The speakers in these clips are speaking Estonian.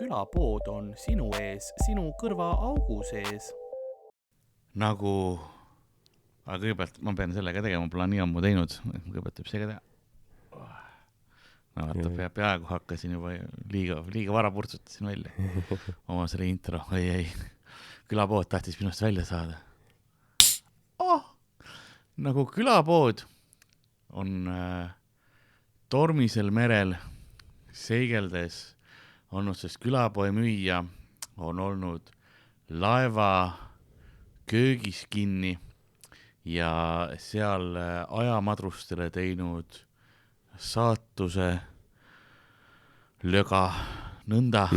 külapood on sinu ees, sinu kõrva augu sees. Nagu, aga kõigepealt ma pean selle ka tegema, ma pole nii ammu teinud, kõigepealt teeb see ka teha. No vaata, peaaegu hakkasin juba liiga vara purtsutasin välja. Oma selle intro, ei, külapood tahtis minust välja saada. Nagu külapood on tormisel merel seigeldes olnud, sest külapoe müüja on olnud laeva köögis kinni ja seal ajamadrustele teinud saatuse löga nõnda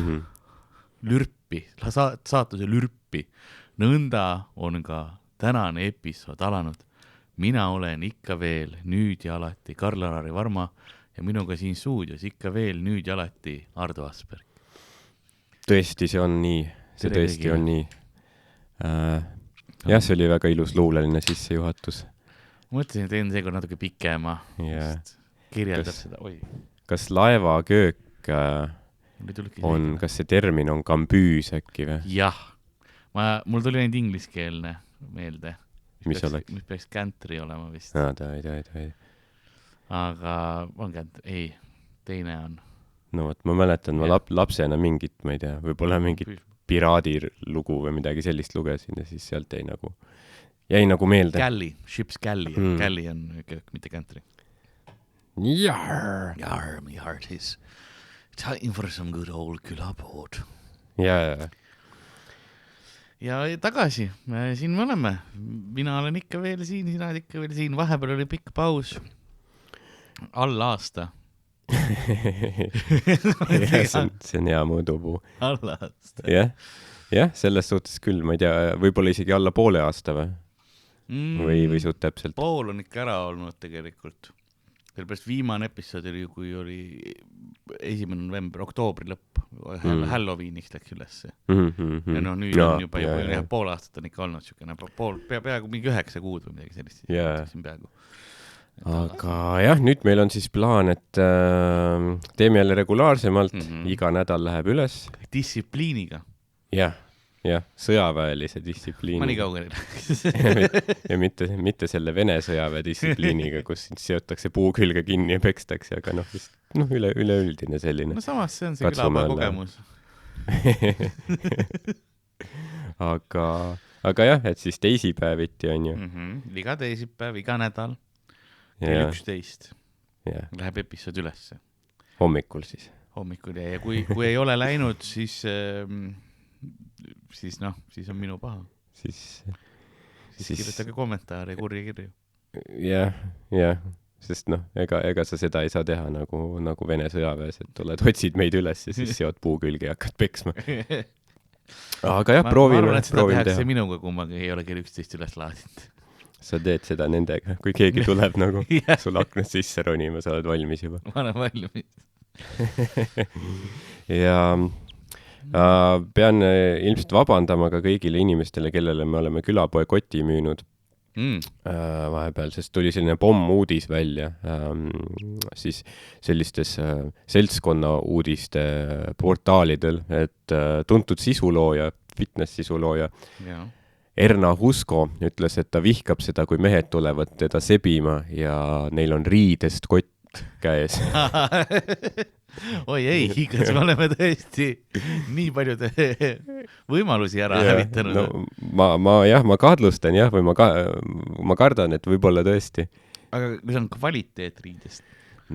lürpi, saatuse lürpi. Nõnda on ka tänane episood alanud. Mina olen ikka veel nüüd ja alati Karl-Alari Varma ja minuga siin stuudios ikka veel nüüd ja alati Ardo Asperg. Tõesti, see on nii. See tõesti on nii. Jah, see oli väga ilus luuleline sissejuhatus. Mõtlesin, et teen seekord natuke pikema. Kirjeldab seda. Kas laevaköök on, kas see termin on kambüüs äkki või? Jah. Mul tuli ainult ingliskeelne meelde. Mis peaks gantry olema vist. Ta. Aga on ei, teine on. No võt, ma mäletan, ma lapsena mingit, ma ei tea, võib-olla mingit piraadilugu või midagi sellist lugesin ja siis sealt jäi nagu meelde. Galley, ship's galley. Galley on köök, mitte gantry. Jarr, my heart is time for some good old külapood. Ja tagasi, siin me oleme. Mina olen ikka veel siin, sina oled ikka veel siin. Vahepeal oli pikk paus. Alla aasta. see on hea mõõdupuu. Alla aasta. Jah, selles suhtes küll, ma ei tea, võib-olla isegi alla poole aasta või? Või suht täpselt? Pool on ikka ära olnud tegelikult. Sellepärast viimane episood oli, kui oli 1. november, oktoobri lõpp. Halloweeniks läks ülesse. Ja nüüd on juba pool aastat on ikka olnud siukene, peaaegu mingi 9 kuud või midagi sellist. Peaaegu. Aga jah, nüüd meil on siis plaan, et teeme jälle regulaarsemalt, iga nädal läheb üles. Distsipliiniga. Jah, sõjaväelise distsipliini. Ma nii kaugel ei rääkis. Ja mitte selle Vene sõjaväe distsipliiniga, kus seotakse puu külge kinni ja pekstakse, aga üleüldine selline. No samas see on see külapoe kogemus. Aga jah, et siis teisipäeviti on ju. Iga teisipäev, iga nädal. Kell 11 läheb episood ülesse. Hommikul siis. Hommikul ja kui ei ole läinud, siis on minu paha. Siis kirjutage kommentaare ja kurja kirju. Jah, sest ega sa seda ei saa teha nagu Vene sõjaväes, et otsid meid üles ja siis seod puu külge ja hakkad peksma. Aga jah, proovime teha. Ma arvan, et seda tehakse minuga, kui ma ei ole kell 11 üles laadinud. Sa teed seda nendega, kui keegi tuleb sul aknast sisse ronima, sa oled valmis juba. Ma olen valmis. Ja pean ilmselt vabandama ka kõigile inimestele, kellele me oleme külapoe koti müünud vahepeal, sest tuli selline pommuudis välja siis sellistes seltskonna uudiste portaalidel, et tuntud sisulooja, fitness sisulooja Erna Husko ütles, et ta vihkab seda, kui mehed tulevad teda sebima ja neil on riidest kott käes. Oi ei, kas me oleme tõesti nii palju võimalusi ära hävitanud. Ma kahtlustan või ma kardan, et võib-olla tõesti. Aga kui see on kvaliteet riidest?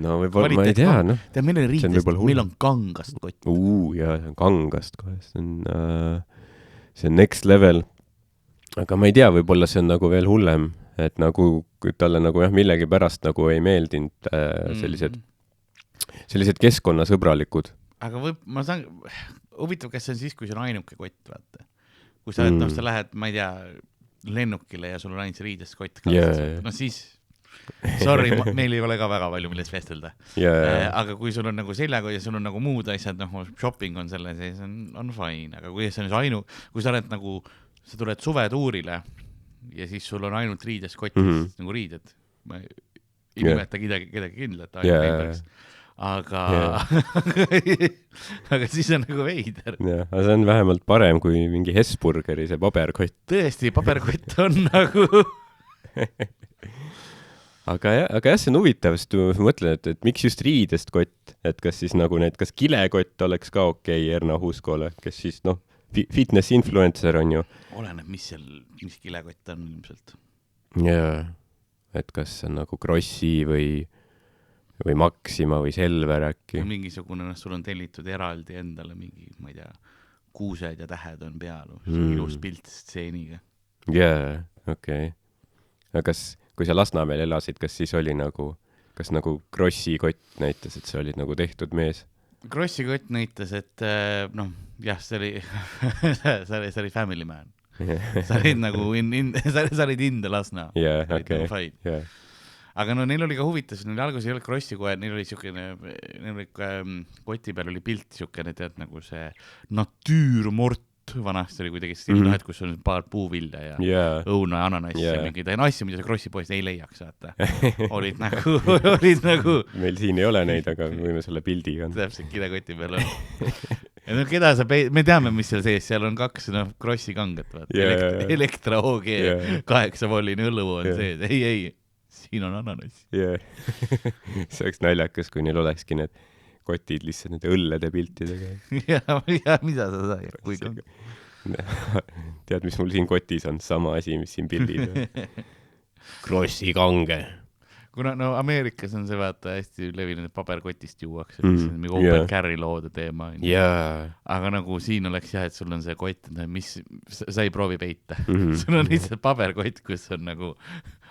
No võib-olla, ma ei tea. Meil on riidest, meil on kangast kott. See on kangast kohe. See on next level. Aga ma ei tea, võib-olla see on veel hullem, et talle millegi pärast ei meeldinud sellised keskkonnasõbralikud. Aga ma saan, huvitav, kas see on siis, kui see on ainuke kott, vaata. Kui sa oled, sa lähed, ma ei tea, lennukile ja sul on ainult see riidest kott. No siis, sorry, meil ei ole ka väga palju, millest vestelda. Aga kui sul on seljaga ja sul on muud asjad, shopping on selle sees, on fine. Aga kui see on kui sa oled sa tuled suvetuurile ja siis sul on ainult riides kotis, riided. Ma ei nimeta kedagi kindlat, aga aga siis on nagu veider. Jah, aga see on vähemalt parem kui mingi Hesburgeri see paberkott. Tõesti, paberkott on nagu aga jah, see on huvitav, sest ma mõtlen, et miks just riidest kott, et kas siis nagu kas kilekott oleks ka okei Erna Huuskoole, kes siis fitness influencer on ju. Oleneb, mis kilekott on ilmselt. Jaa, et kas see on nagu Krossi või Maxima või Selver äkki. Mingisugune, sul on tellitud eraldi endale mingi, ma ei tea, kuused ja tähed on peal, ilus pilt stseeniga. Jaa, okei. Aga kui sa Lasnamäel elasid, kas siis oli kas Krossi kott näitas, et sa olid nagu tehtud mees? Krossi kott näitas, et jah, see oli family man. Sa olid nagu sa olid in the Lasna. Yeah, okei. Yeah. Aga neil oli ka huvitav, neil alguses ei olnud Krossi kohe, neil oli koti peal oli pilt siukene, tead nagu see natüürmort vanasti oli kuidagi stiltahed, kus on paar puuvilja ja õuna ja ananassi ja mingeid asju, mida sa Krossi poest ei leiaks, vaata. olid nagu meil siin ei ole neid, aga võime selle pildiga. Täpselt kilekoti peal on. Ja keda me teame, mis seal sees, seal on 2 Krossi kanget, vaata. Elektra OG 8-volline õllu on sees. Ei, siin on ananass. See oleks naljakas, kui neil olekski need kotid lihtsalt nende õllede piltidega. ja mida sa saad? Tead, mis mul siin kotis on? Sama asi, mis siin pildid. Krossi kange. Kuna Ameerikas on see vaata hästi levinud, et paberkotist juuakse, mingi open carry loode teema. Aga nagu siin oleks jah, et sul on see kott, mis sa ei proovi peita. Sul on lihtsalt paberkott, kus on nagu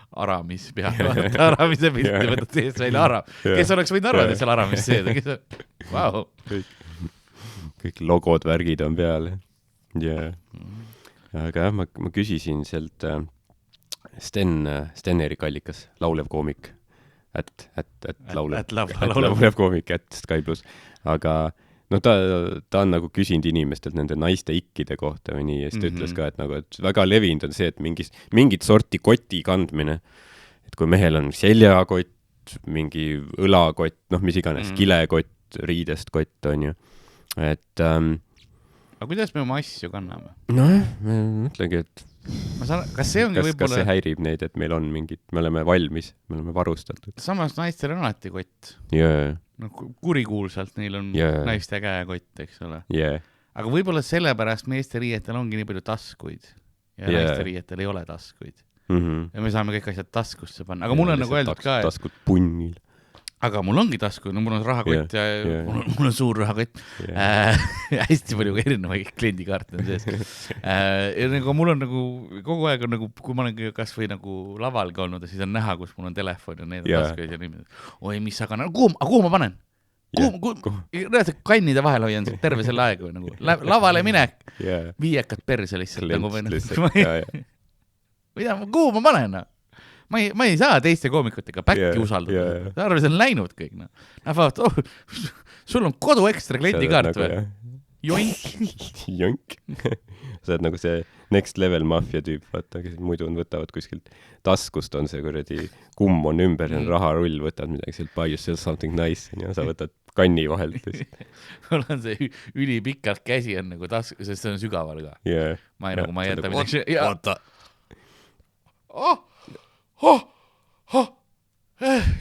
Aramis peal, Aramise pilti võtad seest välja Aram. Kes oleks võinud arvada, et seal Aramis seeda? Vau. Kõik logod, värgid on peal. Aga jah, ma küsisin sealt Sten-Erik Allikas, laulev koomik. Laulev koomik, Sky Plus. Aga ta on nagu küsinud inimestelt nende naiste ikkide kohta või nii, ja siis ta ütles ka, et väga levinud on see, et mingit sorti koti kandmine, et kui mehel on seljakott, mingi õlakott, mis iganes, kilekott, riidest kott on ju, et aga kuidas me oma asju kanname? Ma mõtlengi, et kas see ongi kas see häirib neid, et meil on mingid, me oleme valmis, me oleme varustatud. Samas naistel on alati kott. Kurikuulsalt neil on naiste käekott, eks ole. Aga võib-olla sellepärast meeste riietel ongi nii palju taskuid ja naiste riietel ei ole taskuid. Ja me saame kõik asjad taskusse panna. Aga mul on nagu öeldud ka, et taskud punnil. Aga mul ongi tasku, mul on rahakott ja mul on suur rahakott. Hästi palju erinevaid kliendikaarte on sees. Ja nagu mul on nagu kogu aeg on nagu, kui ma olen kas või nagu lavalgi olnud, siis on näha, kus mul on telefon ja need taskuid ja niimoodi. Oi, mis aga, kuhu ma panen? Kannide vahel hoian terve selle aega nagu. Lavale minek, viiekad perse lihtsalt. Kuhu ma panen? Ma ei saa teiste koomikutega päkki usaldada. Ta arvas, on läinud kõik. Sul on kodu ekstra kliendikaart või? Jonk. Sa oled nagu see next level mafia tüüp, vaata, kes muidu võtavad kuskilt taskust, on see kuradi kumm on ümber ja raharull, võtad midagi sealt, buy yourself something nice, ja sa võtad kanni vahelt. Mul on see ülipikalt käsi on nagu taskus, sest see on sügaval ka. Ma ei jäta midagi. Oota.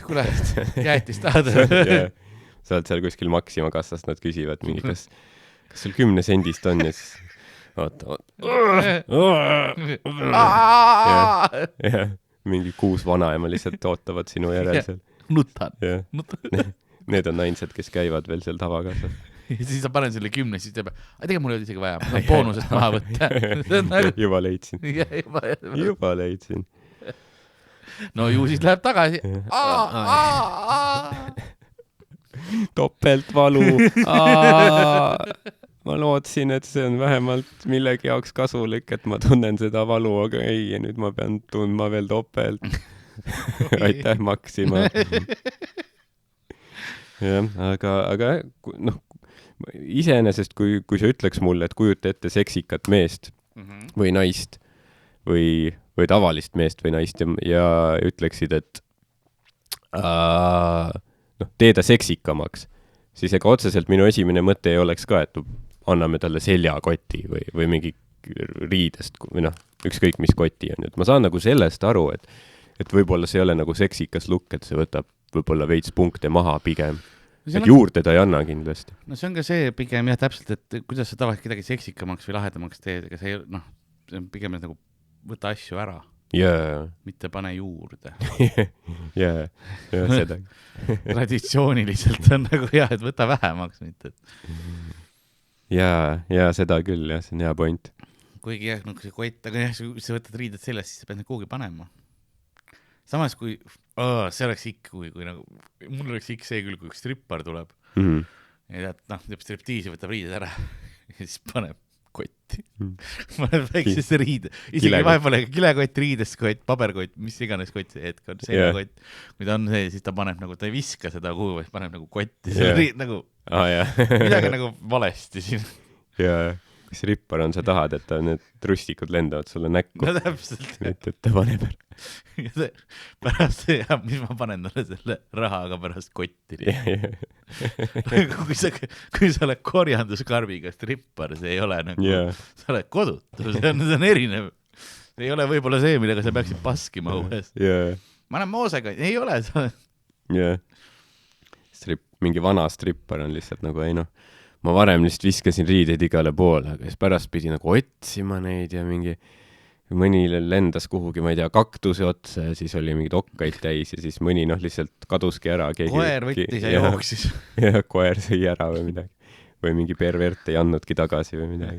Kuule, jäätis tahad. Sa oled seal kuskil Maxima kassast, nad küsivad mingi, kas sul 10 sendist on ja siis oota. Mingi 6 vanaema lihtsalt ootavad sinu järel seal. Nutan. Need on ainsad, kes käivad veel seal tavakassas. Ja siis sa panen selle 10, siis teeb, aga mul ei olnud isegi vaja, ma saan boonusest maha võtta. Juba leidsin. No ju siis läheb tagasi. Topeltvalu. Ma lootsin, et see on vähemalt millegi jaoks kasulik, et ma tunnen seda valu, aga ei, ja nüüd ma pean tundma veel topelt. Aitäh, Maxima. Aga iseenesest, kui sa ütleks mulle, et kujuta ette seksikat meest või naist või tavalist meest või naist ja ütleksid, et tee ta seksikamaks, siis ega otseselt minu esimene mõte ei oleks ka, et anname talle seljakoti või mingi riidest või ükskõik mis koti on. Et ma saan nagu sellest aru, et võib-olla see ei ole nagu seksikas lukk, et see võtab võib-olla veits punkte maha pigem. Et juurde ta ei anna kindlasti. No see on ka see pigem jah täpselt, et kuidas sa tavaliselt kedagi seksikamaks või lahedamaks teed, ega see see on pigem nagu võta asju ära. Mitte pane juurde. Seda. Traditsiooniliselt on nagu hea, et võta vähemaks mitte. Ja seda küll, jah, see on hea point. Kuigi jah, see kott, aga jah, kui sa võtad riided sellest, siis sa pead need kuhugi panema. Samas kui, see oleks ikka, kui nagu, mul oleks ikka see küll, kui üks strippar tuleb ja teeb striptiisi, võtab riided ära ja siis paneb kotti. Paneb väiksesse riide. Isegi vahepeal kilekott, riidest kott, paberkott, mis iganes kott see hetk on, see kott. Kui ta on see, siis ta paneb nagu, ta ei viska seda kuhu, vaid paneb nagu kotti. See riid nagu, midagi nagu valesti siin. Kas rippar on, sa tahad, et need trustikud lendavad sulle näkku. No täpselt. Et ta paneb ära. Pärast see, mis ma panen talle selle rahaga pärast kotti. Kui sa oled korjanduskarbiga strippar, see ei ole nagu, sa oled kodutu, see on erinev. See ei ole võib-olla see, millega sa peaksid paskima uues. Ma olen moosega, ei ole. Mingi vana strippar on lihtsalt nagu, ma varem lihtsalt viskasin riideid igale poole, aga siis pärast pidi nagu otsima neid ja mingi mõni lendas kuhugi, ma ei tea, kaktuse otsa ja siis oli mingid okkaid täis ja siis mõni lihtsalt kaduski ära. Koer võttis ja jooksis. Ja koer sõi ära või midagi. Või mingi pervert ei andnudki tagasi või midagi.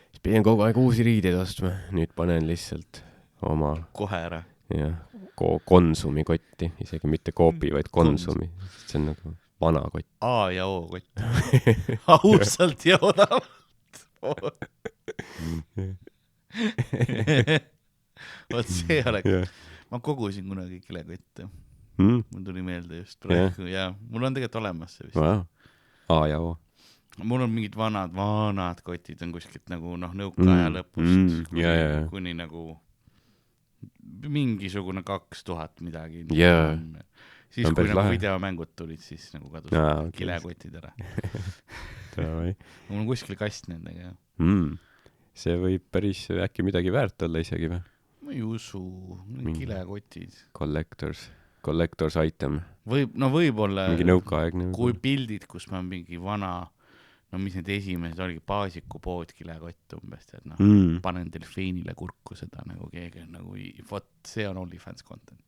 Siis pidin kogu aeg uusi riideid ostma. Nüüd panen lihtsalt oma... Kohe ära. Jah, Konsumi kotti. Isegi mitte Coopi, vaid Konsumi. See on nagu vana kott. A ja O kott. Ausalt ja odavalt. Vot see oleks. Ma kogusin kunagi kilekotte. Mul tuli meelde just praegu ja mul on tegelikult olemas see vist. A ja O. Mul on mingid vanad kotid on kuskilt nagu nõukaaja lõpust kuni nagu mingisugune 2000 midagi. Siis kui nagu videomängud tulid, siis nagu kadus kilekotid ära. Mul on kuskil kast nendega. See võib päris äkki midagi väärt olla isegi või? Ma ei usu, kilekotid. Collectors item. Võib-olla, mingi nõukaaeg. Kui pildid, kus ma mingi vana, mis need esimesed oligi, Paasiku pood kilekott umbes, et panen delfiinile kurku seda nagu keegi, nagu see on OnlyFans content.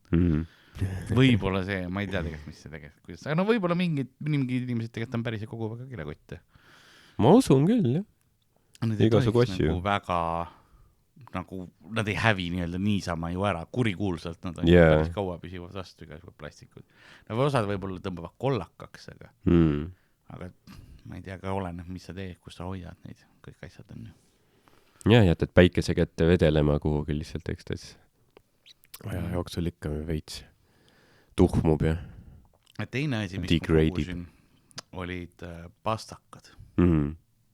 Võib-olla see, ma ei tea tegelikult, mis see tegelikult, aga võib-olla mingid inimesed tegelikult on päris ja kogu väga kilekotte. Ma usun küll, jah. Igasugu asju. Nagu väga, nagu nad ei hävi nii-öelda niisama ju ära, kurikuulsalt nad on päris kaua püsivad vastu igasugused plastikud. Osad võib-olla tõmbavad kollakaks, aga ma ei tea, ka oleneb, mis sa teed, kus sa hoiad neid, kõik asjad on ju. Ja, jätad päikese kätte vedelema kuhugi lihtsalt, eks teis. Jooksul ikka veits tuhmub ja teine asi, mis ma kogusin, olid pastakad.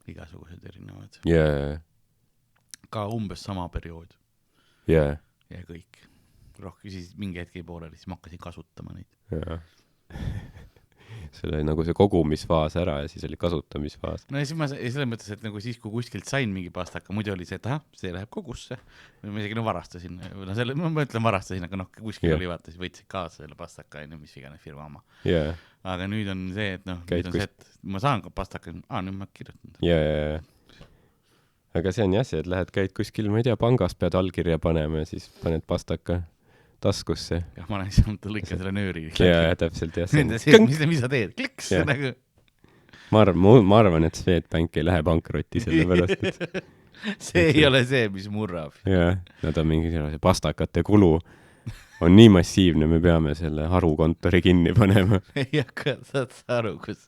Igasugused erinevad. Ka umbes sama periood. Ja kõik. Rohkem siis mingi hetki pooleli, siis ma hakkasin kasutama neid. See oli nagu see kogumisfaas ära ja siis oli kasutamisfaas. No ja siis ma selles mõttes, et nagu siis, kui kuskilt sain mingi pastaka, muidu oli see, et see läheb kogusse. Ma isegi varastasin. Ma mõtlen varastasin, aga kuskil oli vaata, siis võtsid kaasa selle pastaka, mis iganes firma oma. Aga nüüd on see, et nüüd on see, et ma saan ka pastaka, nüüd ma kirjutan. Aga see on jah see, et käid kuskil, ma ei tea, pangas pead allkirja panema ja siis paned pastaka taskusse. Jah, ma olen lihtsalt lõikan selle nööri. Täpselt, jah. Mis sa teed? Kliks! Ma arvan, et Swedbank ei lähe pankrotti selle pärast, et... See ei ole see, mis murrab. Nad on mingi pastakate kulu on nii massiivne, me peame selle harukontori kinni panema. Ei hakka, saad sa aru, kus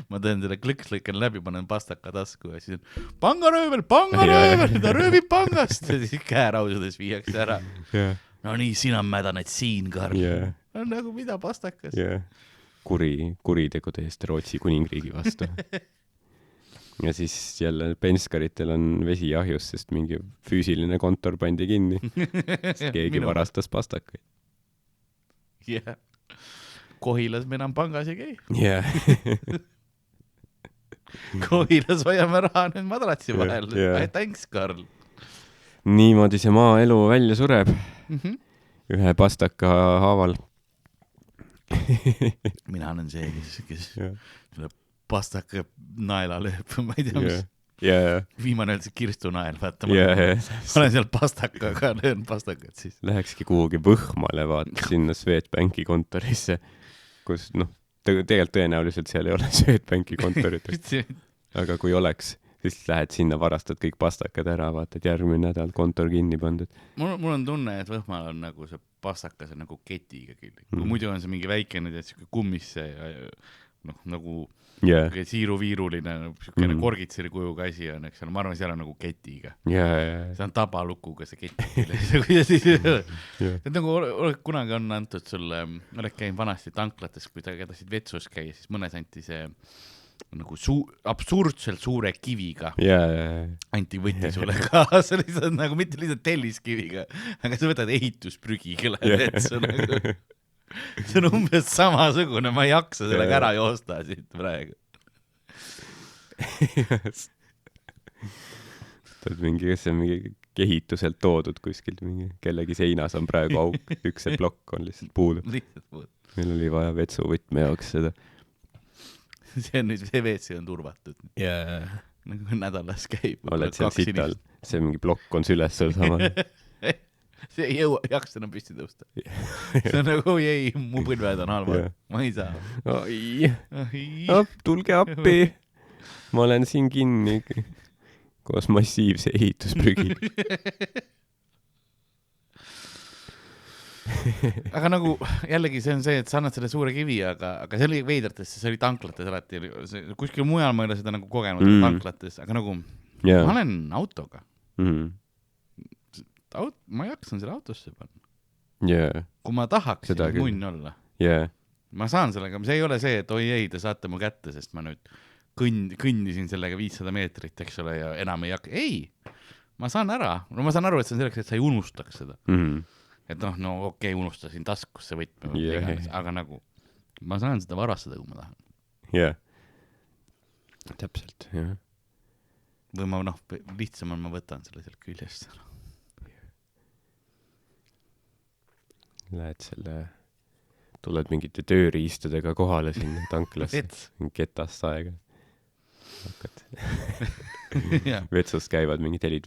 ma teen selle kliks-lõikan läbi, panen pastaka tasku ja siis on pangaröövel, ta röövib pangast ja siis käerausades viiakse ära. No nii, sina mädaned siin, Karl. On nagu mida pastakas. Kuritegude eest Rootsi kuningriigi vastu. Ja siis jälle penskaritel on vesi ahjus, sest mingi füüsiline kontor pandi kinni. Keegi varastas pastakaid. Kohilas me enam pangas ei käi. Yeah. Kohilas hoiame raha nüüd madratsi vahel. Thanks, Karl. Niimoodi see maaelu välja sureb. Ühe pastaka haaval. Mina olen see, kes selle pastaka naela lööb, ma ei tea, mis. Viimane öeldi see kirstunael, vaata. Ma olen seal pastakaga, löön pastakat siis. Lähekski kuhugi Võhmale, vaata, sinna Swedbanki kontorisse, kus, tegelikult tõenäoliselt seal ei ole Swedbanki kontorit. Aga kui oleks, siis lähed sinna, varastad kõik pastakad ära, vaatad järgmine nädal kontor kinni pandud. Mul on tunne, et Võhmal on nagu see pastakas nagu ketiga küll. Kui muidu on see mingi väikene kummisse ja nagu siiru-viiruline korgitseri kujuga asi on, eks ole, ma arvan, seal on nagu ketiga. See on tabalukuga see keti. Nagu kunagi on antud sulle, oled käinud vanasti tanklates, kui ta kädasid vetsus käia, siis mõnes anti see nagu absurdselt suure kiviga. Anti võtti sulle kaasa, lihtsalt nagu mitte lihtsalt telliskiviga, aga sa võtad ehitusprügiga lähed vetsu nagu. See on umbes samasugune, ma ei jaksa sellega ära joosta siit praegu. Kas see on mingi kehituselt toodud kuskilt, kellegi seinas on praegu auk, üks see plokk on lihtsalt puudu. Meil oli vaja vetsuvõtme jaoks seda. See on nüüd, see WC on turvatud. Nagu nädalas käib. Oled seal sital, see mingi plokk on süles seal samal. See ei jaksa enam püsti tõusta. See on nagu, ei, mu põlved on halvad. Ma ei saa. Tulge appi. Ma olen siin kinni koos massiivse ehitusprügi. Aga nagu jällegi see on see, et sa annad selle suure kivi, aga see oli veidrates, see oli tanklates alati. Kuskil mujal ma ei ole seda nagu kogenud tanklates, aga nagu ma olen autoga. Ma jaksan selle autosse panna. Kui ma tahaks munn olla. Ma saan sellega, see ei ole see, et oi ei, te saate mu kätte, sest ma nüüd kõndisin sellega 500 meetrit, eks ole, ja enam ei hakka. Ei, ma saan ära. No ma saan aru, et see on selleks, et sa ei unustaks seda. Et okei, unustasin taskusse võtme, aga nagu ma saan seda varastada, kui ma tahan. Täpselt, jah. Või ma lihtsam on, ma võtan selle sealt küljest. Lähed tuled mingite tööriistadega kohale sinna tanklasse. Ketast aega. Vetsus käivad mingid helid.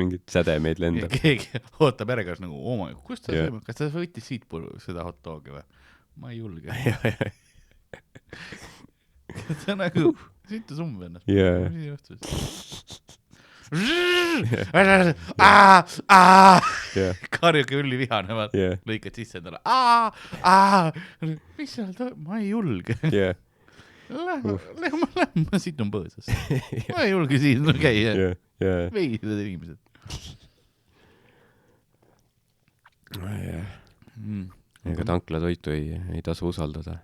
Mingid sädemeid lendab. Keegi ootab järgas nagu, kus ta sööb? Kas ta võttis siit seda hot dogi või? Ma ei julge. See on nagu, siit sumb ennast. Mis juhtus? Karjuke ülli vihane, lõikad sisse endale. Mis seal ma ei julge. Lähme siit on põõsas. Ma ei julge siin käia. Veidid inimesed. Ega tanklatoitu ei tasu usaldada.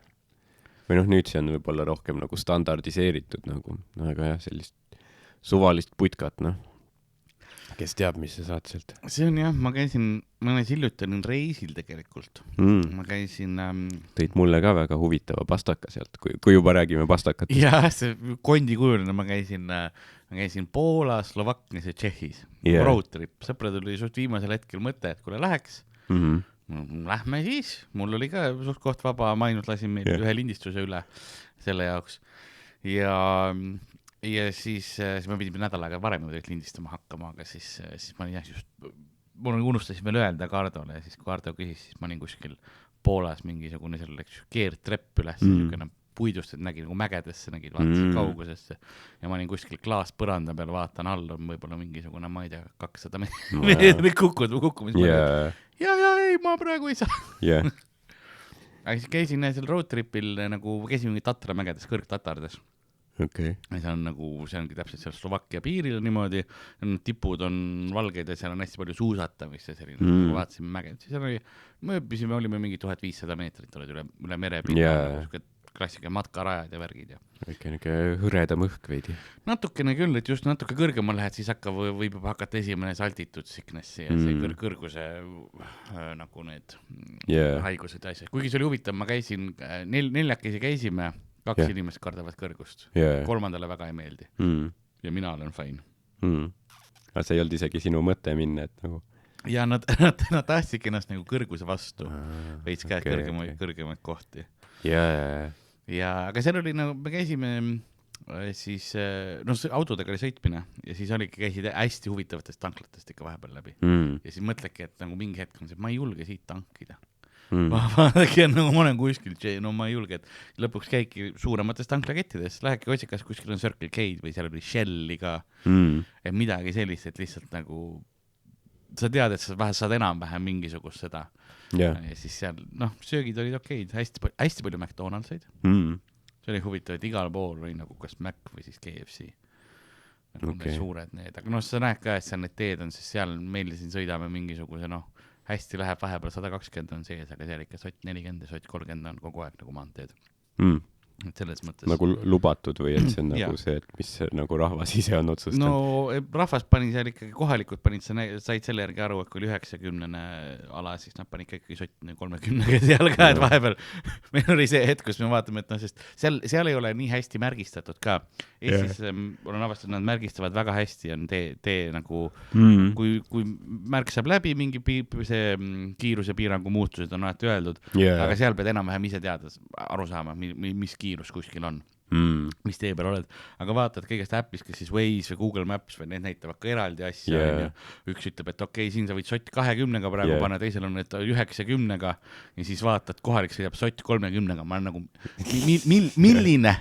Või nüüd see on võib-olla rohkem nagu standardiseeritud nagu, aga jah, sellist suvalist putkat, kes teab, mis sa saad sealt. See on jah, ma hiljuti olin reisil tegelikult. Ma käisin... Tõid mulle ka väga huvitava pastaka sealt, kui juba räägime pastakatest. Jah, see kondikujuline, ma käisin Poolas, Slovakkias ja Tšehhis. Road trip. Sõpra tuli suht viimasel hetkel mõte, et kuule läheks. Lähme siis. Mul oli ka suht koht vaba, ma ainult lasin meil ühe lindistuse üle selle jaoks. Ja siis me pidime nädal aega varem lindistama hakkama, aga siis ma olin just, mul unustasin veel öelda Kardole ja siis kui Kardo küsis, siis ma olin kuskil Poolas mingisugune seal keertrepp üles, puidust, et nägin nagu mägedesse, vaatasin kaugusesse ja ma olin kuskil klaaspõranda peal, vaatan all on võib-olla mingisugune, ma ei tea, 200 meetrit kukkumis. Ja ei, ma praegu ei saa. Aga siis käisin seal road tripil, nagu käisin mingi Tatra mägedes, kõrgtatardes. Okay. See on nagu, see ongi täpselt seal Slovakkia piiril niimoodi, tipud on valged ja seal on hästi palju suusatamist ja selline, vaatasin mäged, siis me olime mingi 1500 meetrit, oled üle mere klassika matkarajad ja värgid ja. Väike hõredam õhk veidi. Natukene küll, et just natuke kõrgemal lähed, siis võib juba hakata esimene saltitud sicknessi ja see kõrguse nagu need haigused ja asjad. Kuigi see oli huvitav, ma käisin, neljakesi käisime, 2 inimest kardavad kõrgust. 3. väga ei meeldi. Ja mina olen fine. Aga see ei olnud isegi sinu mõte minna, et nagu... Ja nad tahtsidki ennast nagu kõrguse vastu veits käed kõrgemaid kohti. Ja aga seal oli nagu, me käisime siis, autodega oli sõitmine ja siis käisid hästi huvitavatest tanklatest ikka vahepeal läbi. Ja siis mõtledki, et nagu mingi hetk on see, ma ei julge siit tankida. Vaadagi, nagu ma olen kuskil, no ma ei julge, et lõpuks käidki suuremates tanklakettides, lähedki otsikas kuskil on Circle K või seal oli Shelli ka, et midagi sellist, et lihtsalt nagu sa tead, et sa saad enam-vähem mingisugust seda. Ja siis seal, söögid olid okeid, hästi palju McDonald'seid. See oli huvitav, et igal pool oli nagu kas Mac või siis KFC. Need suured need, aga sa näed ka, et seal need teed on, siis seal meil siin sõidame mingisuguse, hästi läheb vahepeal 120 on sees, aga seal ikka sott 40 ja sott 30 on kogu aeg nagu maanteed. Et selles mõttes... Nagu lubatud või et see on nagu see, et mis nagu rahvas ise on otsustanud? No rahvas pani seal ikkagi, kohalikud panid, said selle järgi aru, et kui oli 90 ala, siis nad panid ikkagi sott 30 seal ka, et vahepeal meil oli see hetk, kus me vaatame, et sest seal ei ole nii hästi märgistatud ka. Eestis olen avastanud, nad märgistavad väga hästi, on tee nagu, kui märk saab läbi, mingi see kiiruse piirangu muutused on alati öeldud, aga seal pead enam-vähem ise teada aru saama, mis kiirus kuskil on, mis tee peal oled. Aga vaatad kõigest äppis, kes siis Waze või Google Maps või need näitavad ka eraldi asja. Üks ütleb, et okei, siin sa võid sott 20-ga praegu panna, teisel on et 90-ga ja siis vaatad, kohalik sõidab sott 30-ga. Ma olen nagu, milline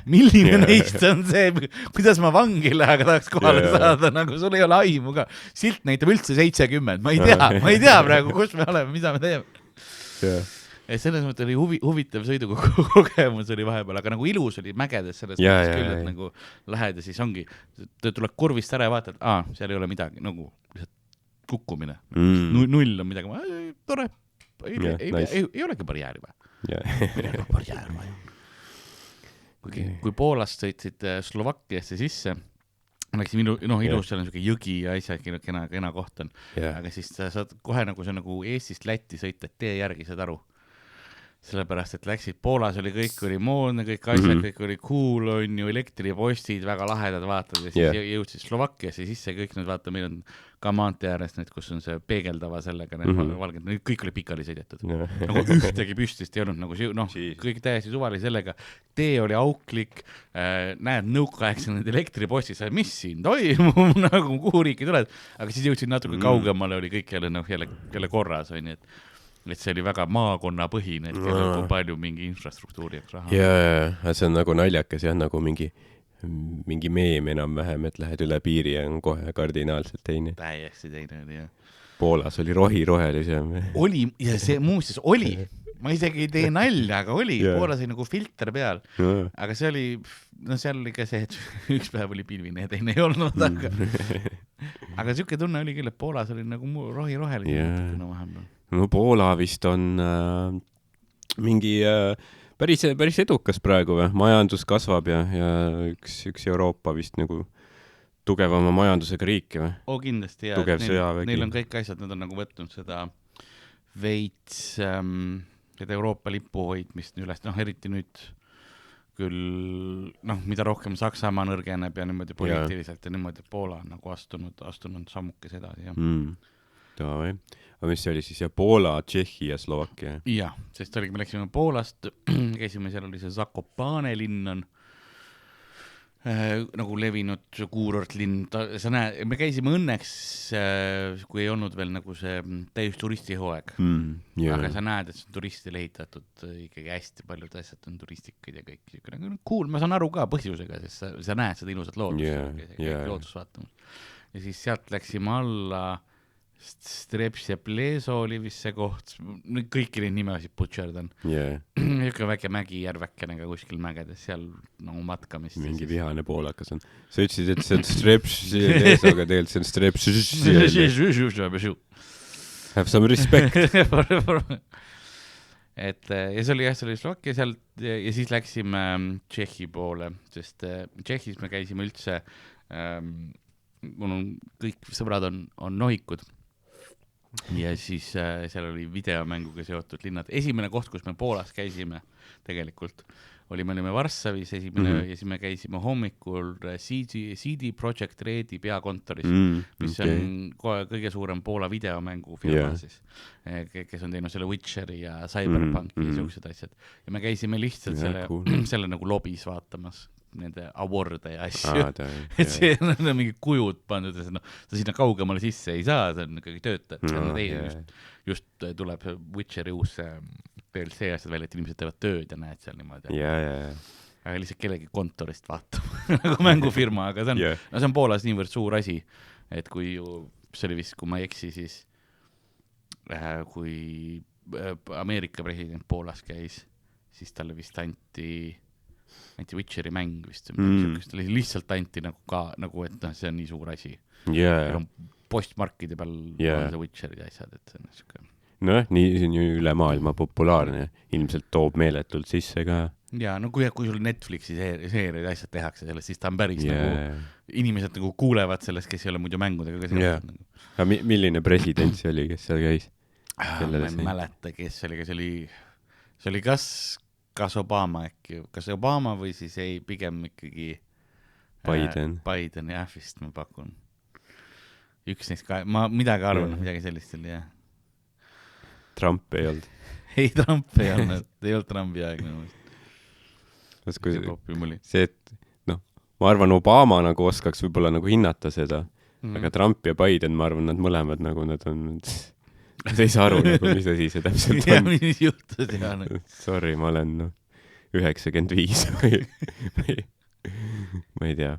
neist on see, kuidas ma vangi lähe, aga tahaks kohale saada, nagu sul ei ole aimu ka. Silt näitab üldse 70, ma ei tea praegu, kus me oleme, mida me teeme. Ja selles mõttes oli huvitav sõidukogemus oli vahepeal, aga nagu ilus oli mägedes selles mõttes küll, et nagu lähed ja siis ongi, tuleb kurvist ära ja vaatad, seal ei ole midagi, nagu kukkumine, null on midagi, tore, ei olegi barjääri või? Barjäär või? Kui Poolast sõitsid Slovakkiasse sisse, läksime ilus, seal on selline jõgi ja asja, kena koht on, aga siis sa saad kohe nagu see nagu Eestist Lätti sõita, et tee järgi saad aru. Sellepärast, et läksid Poolas oli kõik oli moodne, kõik asjad, kõik oli cool, on ju elektripostid, väga lahedad vaatad ja siis jõudsid Slovakkiasse sisse, kõik need vaata, meil on ka maantee ääres need, kus on see peegeldava sellega, valged, need kõik oli pikali sõidetud. Nagu ühtegi püstist ei olnud, nagu kõik täiesti suvali sellega. Tee oli auklik, näed nõukaaegse need elektripostid, mis siin toimub, nagu kuhu riiki tuled, aga siis jõudsid natuke kaugemale, oli kõik jälle korras, on ju, et see oli väga maakonnapõhine, et kellel palju mingi infrastruktuuri jaoks raha. Ja see on nagu naljakas ja nagu mingi meem enam-vähem, et lähed üle piiri ja on kohe kardinaalselt teine. Täiesti teine oli, jah. Poolas oli rohelisem. Oli, ja see muuseas oli. Ma isegi ei tee nalja, aga oli. Poolas oli nagu filter peal. Aga see oli, seal oli ka see, et üks päev oli pilvine ja teine ei olnud, aga siuke tunne oli küll, et Poolas oli nagu roheline. No Poola vist on mingi päris edukas praegu või? Majandus kasvab ja üks Euroopa vist nagu tugevama majandusega riiki või? Kindlasti, jah. Tugev sõjavägi. Neil on kõik asjad, nad on nagu võtnud seda veits Euroopa lipu hoidmist üles, eriti nüüd küll, mida rohkem Saksamaa nõrgeneb ja niimoodi poliitiliselt ja niimoodi Poola on nagu astunud sammukes edasi, jah. Või? Aga mis see oli siis? Poola, Tšehhi ja Slovakkia? Jah, sest me läksime Poolast, käisime, seal oli see Zakopane linn on nagu levinud kuurortlinn. Sa näed, me käisime õnneks, kui ei olnud veel nagu see täis turistihooeg. Aga sa näed, et see on turistile ehitatud ikkagi hästi paljud asjad on turistikaid ja kõik. Cool, ma saan aru ka põhjusega, sest sa näed seda ilusat loodust vaatama. Ja siis sealt läksime alla Streps ja Pleso oli vist see koht, kõiki neid nimesid butšerdan. Üks väike mägi järväkkenega kuskil mägedes, seal nagu matkamist. Mingi vihane poolakas on. Sa ütlesid, et see on Streps ja Pleso, aga tegelikult see on Streps. Have some respect. et ja see oli Slovakkia sealt ja siis läksime Tšehhi poole, sest Tšehhis me käisime üldse, mul on kõik sõbrad on nohikud ja siis seal oli videomänguga seotud linnad. Esimene koht, kus me Poolas käisime tegelikult, me olime Varssavis esimene ja siis me käisime hommikul CD Projekt Redi peakontoris, mis on kõige suurem Poola videomängu firma siis, kes on teinud selle Witcheri ja Cyberpunki ja sellised asjad. Ja me käisime lihtsalt selle nagu lobis vaatamas nende award'e ja asju. Et see on mingi kujud pandud ja sa sinna kaugemale sisse ei saa, see on ikkagi töötajad. Just tuleb Witcheri uus DLC asjad välja, et inimesed teevad tööd ja näed seal niimoodi. Aga lihtsalt kellegi kontorist vaatama nagu mängufirma, aga see on Poolas niivõrd suur asi, et kui see oli vist, kui ma ei eksi, siis kui Ameerika president Poolas käis, siis talle vist anti Witcheri mäng vist, lihtsalt anti nagu, et see on nii suur asi. Postmarkide peal on see Witcheri asjad, et see on niisugune. Nii see on ju üle maailma populaarne, ilmselt toob meeletult sisse ka. Ja, kui sul Netflixi seeriad asjad tehakse sellest, siis ta on päris nagu, inimesed nagu kuulevad sellest, kes ei ole muidu mängudega ka seotud. Aga milline president see oli, kes seal käis? Ma ei mäleta, kes see oli, see oli kas Obama äkki, kas Obama või siis ei, pigem ikkagi Biden, jah, vist ma pakun. Üks neist ka, ma midagi arvan, midagi sellist oli, jah. Trump ei olnud. Ei, Trump ei olnud Trumpi aegne. See, et ma arvan, Obama nagu oskaks võib-olla nagu hinnata seda, aga Trump ja Biden, ma arvan, nad mõlemad nagu nad on, sa ei saa aru nagu, mis asi see täpselt on. Ja, mis juhtus, jah. Sorry, ma olen 95 või ma ei tea.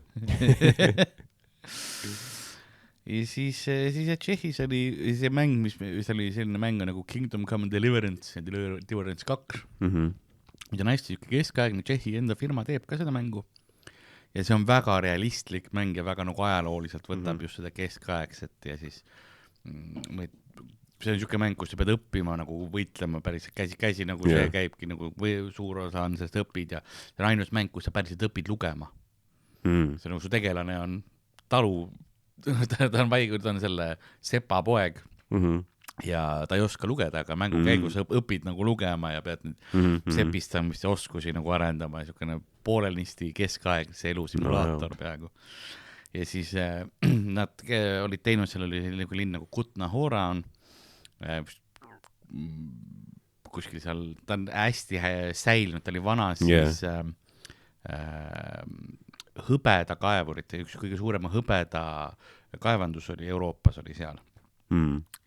Ja siis Tšehhis oli see mäng, mis oli selline mäng nagu Kingdom Come Deliverance ja Deliverance 2. Mida on hästi keskaegne, Tšehhi enda firma teeb ka seda mängu. Ja see on väga realistlik mäng ja väga nagu ajalooliselt võtab just seda keskaegset ja siis see on niisugune mäng, kus sa pead õppima nagu võitlema päris käsi nagu see käibki nagu suur osa on sellest õpid ja see on ainus mäng, kus sa päriselt õpid lugema. See nagu su tegelane on talu ta on selle sepa poeg ja ta ei oska lugeda, aga mängu käigus õpid nagu lugema ja pead sepistamist ja oskusi nagu arendama, niisugune poolenisti keskaegne elusimulaator peaaegu. Ja siis nad olid teinud, seal oli selline linn nagu Kutna Hora on kuskil seal, ta on hästi säilinud, ta oli vana siis hõbeda kaevurit, üks kõige suurema hõbeda kaevandus oli Euroopas oli seal.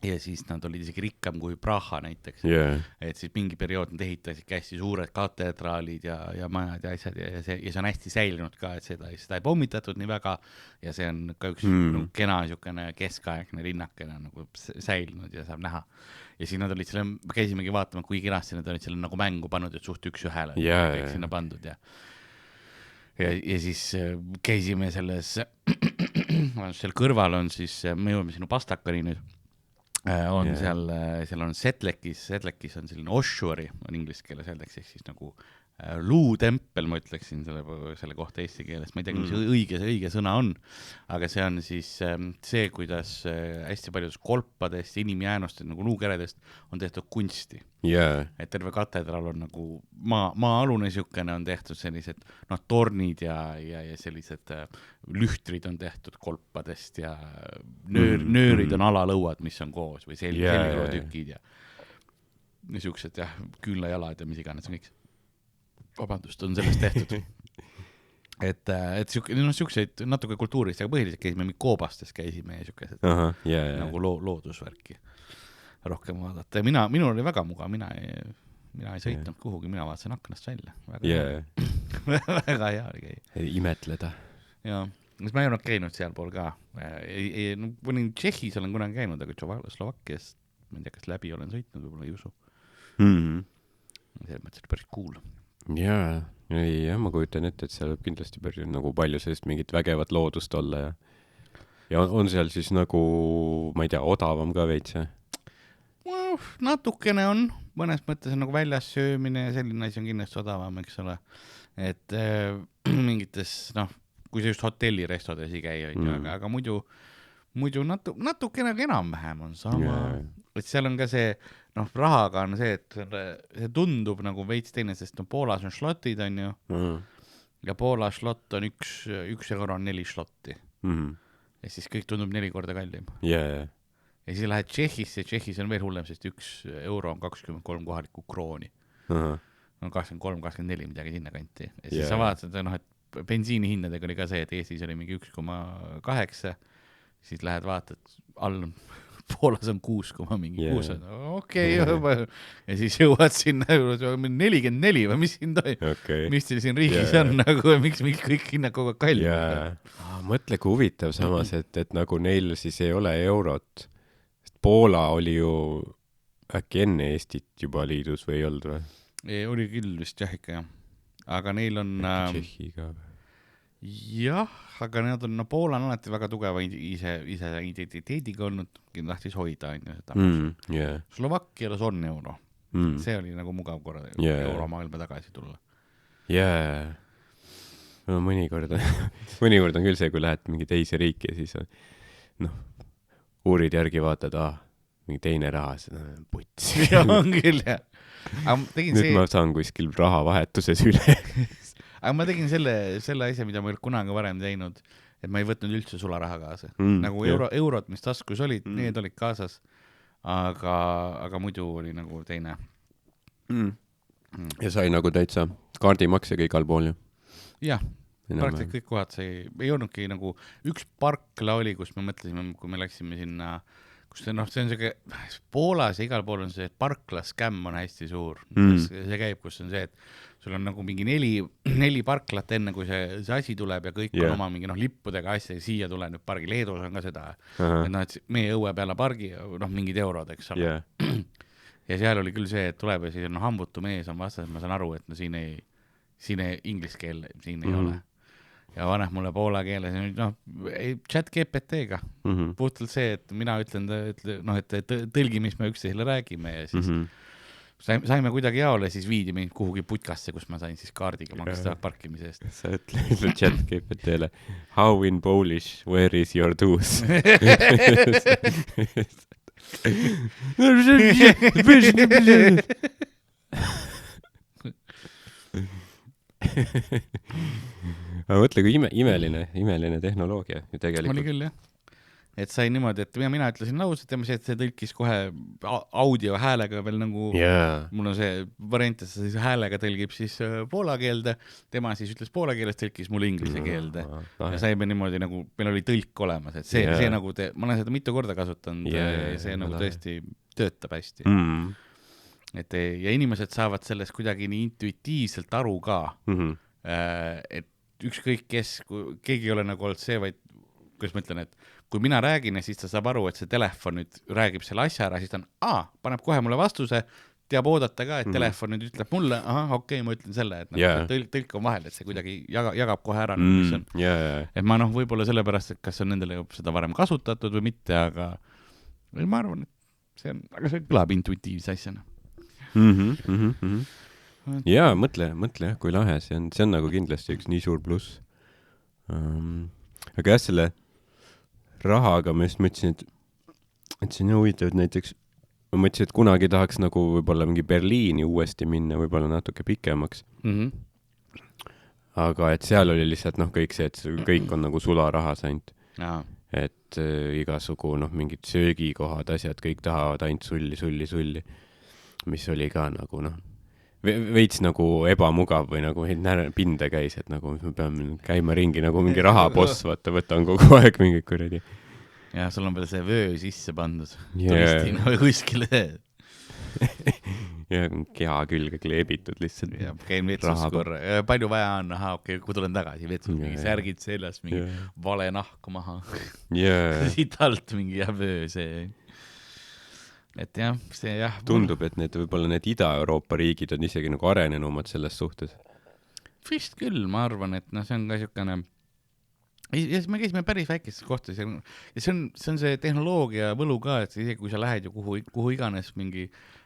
Ja siis nad olid isegi rikkam kui Praha näiteks. Et siis mingi periood nad ehitasid hästi suured katedraalid ja majad ja asjad ja see on hästi säilinud ka, et seda ei pommitatud nii väga ja see on ka üks kena niisugune keskaegne linnakene nagu säilinud ja saab näha. Ja siis nad olid selle, käisimegi vaatama, kui kenasti nad olid selle nagu mängu pannud, et suht üks ühele sinna pandud ja siis käisime selles, seal kõrval on siis, me jõuame sinu pastakani nüüd, on seal on Setlekis on selline Oshuri, on inglise keeles öeldakse, siis nagu luutempel, ma ütleksin selle kohta eesti keeles, ma ei tea, mis õige sõna on, aga see on siis see, kuidas hästi paljudest kolpadest, inimjäänustest, nagu luukeredest on tehtud kunsti. Et terve katedral on nagu maa-alune niisugune on tehtud sellised tornid ja sellised lühtrid on tehtud kolpadest ja nöörid on alalõuad, mis on koos või selgrotükid ja niisugused küünlajalad ja mis iganes on kõik. Vabandust, on sellest tehtud. et niisuguseid natuke kultuurist, aga põhiliselt käisime koobastes käisime ja niisugused nagu loodusvärki rohkem vaadata. Ja minul oli väga mugav, mina ei sõitnud kuhugi, mina vaatasin aknast välja. Väga hea oli käia. Imetleda. Jaa, ma ei olnud käinud sealpool ka. Tšehhis olen kunagi käinud, aga Slovakkias, ma ei tea, kas läbi olen sõitnud, võib-olla ei usu. See mõttes oli päris cool. Jaa, ma kujutan ette, et seal võib kindlasti päris nagu palju sellist mingit vägevat loodust olla ja on seal siis nagu, ma ei tea, odavam ka veits? Natukene on, mõnes mõttes on nagu väljas söömine ja selline asi on kindlasti odavam, eks ole. Et mingites, kui sa just hotellirestodes ei käi, aga muidu natuke nagu enam-vähem on sama. Et seal on ka see, rahaga on see, et see tundub nagu veits teine, sest Poolas on šlotid, on ju. Ja Poola šlott on 1 euro on 4 šlotti. Ja siis kõik tundub 4 korda kallim. Ja siis lähed Tšehhisse, Tšehhis on veel hullem, sest 1 euro on 23 kohalikku krooni. On 23-24 midagi sinna kanti. Ja siis sa vaatad, et bensiini hindadega oli ka see, et Eestis oli mingi 1,8, siis lähed vaatad, all on Poolas on 6, okei, ja siis jõuad sinna 44 või mis siin mis teil siin riigis on, nagu miks kõik hinnad kogu aeg kallim. Mõtle, kui huvitav samas, et nagu neil siis ei ole eurot. Poola oli ju äkki enne Eestit juba liidus või ei olnud või? Oli küll vist jah ikka jah. Aga neil on... Tšehhi ka või? Jah, aga nad on, Poola on alati väga tugeva ise identiteediga olnud, tahtis hoida seda. Slovakkias on euro. See oli nagu mugav korra euromaailma tagasi tulla. No, mõnikord on küll see, kui lähed mingi teise riiki ja siis uurid järgi vaatad, mingi teine raha, see on puts. On küll, jah. Nüüd ma saan kuskil rahavahetuses üle. Aga ma tegin selle asja, mida ma ei olnud kunagi varem teinud, et ma ei võtnud üldse sularaha kaasa. Nagu eurot, mis taskus olid, need olid kaasas, aga muidu oli nagu teine. Ja sai nagu täitsa kaardimaksega igal pool ju? Jah, praktiliselt kõik kohad ei olnudki nagu, üks parkla oli, kus me mõtlesime, kui me läksime sinna, kus see on see Poolas ja igal pool on see parkla skämm on hästi suur. See käib, kus on see, et sul on nagu mingi 4 parklat enne, kui see asi tuleb ja kõik on oma mingi lippudega asja ja siia tuleb nüüd pargi. Leedus on ka seda, et meie õue peale pargi, mingid eurod, eks ole. Ja seal oli küll see, et tuleb ja siis on hambutu mees on vastas, ma saan aru, et siin ei inglise keel siin ei ole. Ja vaneh mulle poola keeles, chat GPT-ga. Puhtalt see, et mina ütlen, et tõlgi, mis me üksteisele räägime ja siis saime kuidagi jaole, siis viidi mind kuhugi putkasse, kus ma sain siis kaardiga maksta parkimise eest. Sa ütled chat GPT-le, how in Polish, where is your tooth? Aga mõtle, kui imeline tehnoloogia ju tegelikult. Oli küll, jah. Et sai niimoodi, et mina ütlesin lauset ja see tõlkis kohe audio häälega veel nagu, mul on see variant, et see häälega tõlgib siis poola keelde, tema siis ütles poola keeles, tõlkis mul inglise keelde. Ja saime niimoodi nagu, meil oli tõlk olemas, et see nagu, ma olen seda mitu korda kasutanud ja see nagu tõesti töötab hästi. Ja inimesed saavad sellest kuidagi nii intuitiivselt aru ka, et ükskõik kes, keegi ei ole nagu olnud see, vaid kuidas ma ütlen, et kui mina räägin ja siis ta saab aru, et see telefon nüüd räägib selle asja ära, siis ta on, paneb kohe mulle vastuse, teab oodata ka, et telefon nüüd ütleb mulle, okei, ma ütlen selle, et tõlk on vahel, et see kuidagi jagab kohe ära, mis on. Et ma võib-olla sellepärast, et kas on nendele seda varem kasutatud või mitte, aga ma arvan, et see kõlab intuitiivse asjana. Jaa, mõtle, kui lahe see on nagu kindlasti üks nii suur pluss. Aga jah, selle rahaga ma just mõtlesin, et see on huvitav, et näiteks ma mõtlesin, et kunagi tahaks nagu võib-olla mingi Berliini uuesti minna, võib-olla natuke pikemaks. Aga et seal oli lihtsalt kõik see, et kõik on nagu sularahas ainult. Et igasugu mingid söögikohad, asjad, kõik tahavad ainult sulli, mis oli ka nagu veits nagu ebamugav või nagu pinde käis, et nagu me peame käima ringi nagu mingi rahaboss, võtan kogu aeg mingi kuradi. Ja sul on veel see vöö sisse pandud turistina või kuskile. Ja keha külge kleebitud lihtsalt. Ja käin vetsus korra. Palju vaja on, okei, kui tulen tagasi vetsus, mingi särgid seljas, mingi vale nahku maha. Siit alt mingi vöö see. Et jah, see jah. Tundub, et võib-olla need Ida-Euroopa riigid on isegi nagu arenenumad selles suhtes. Vist küll, ma arvan, et see on ka siukene. Ja me käisime päris väikestes kohtades ja see on see tehnoloogia võlu ka, et isegi kui sa lähed ju kuhu iganes mingi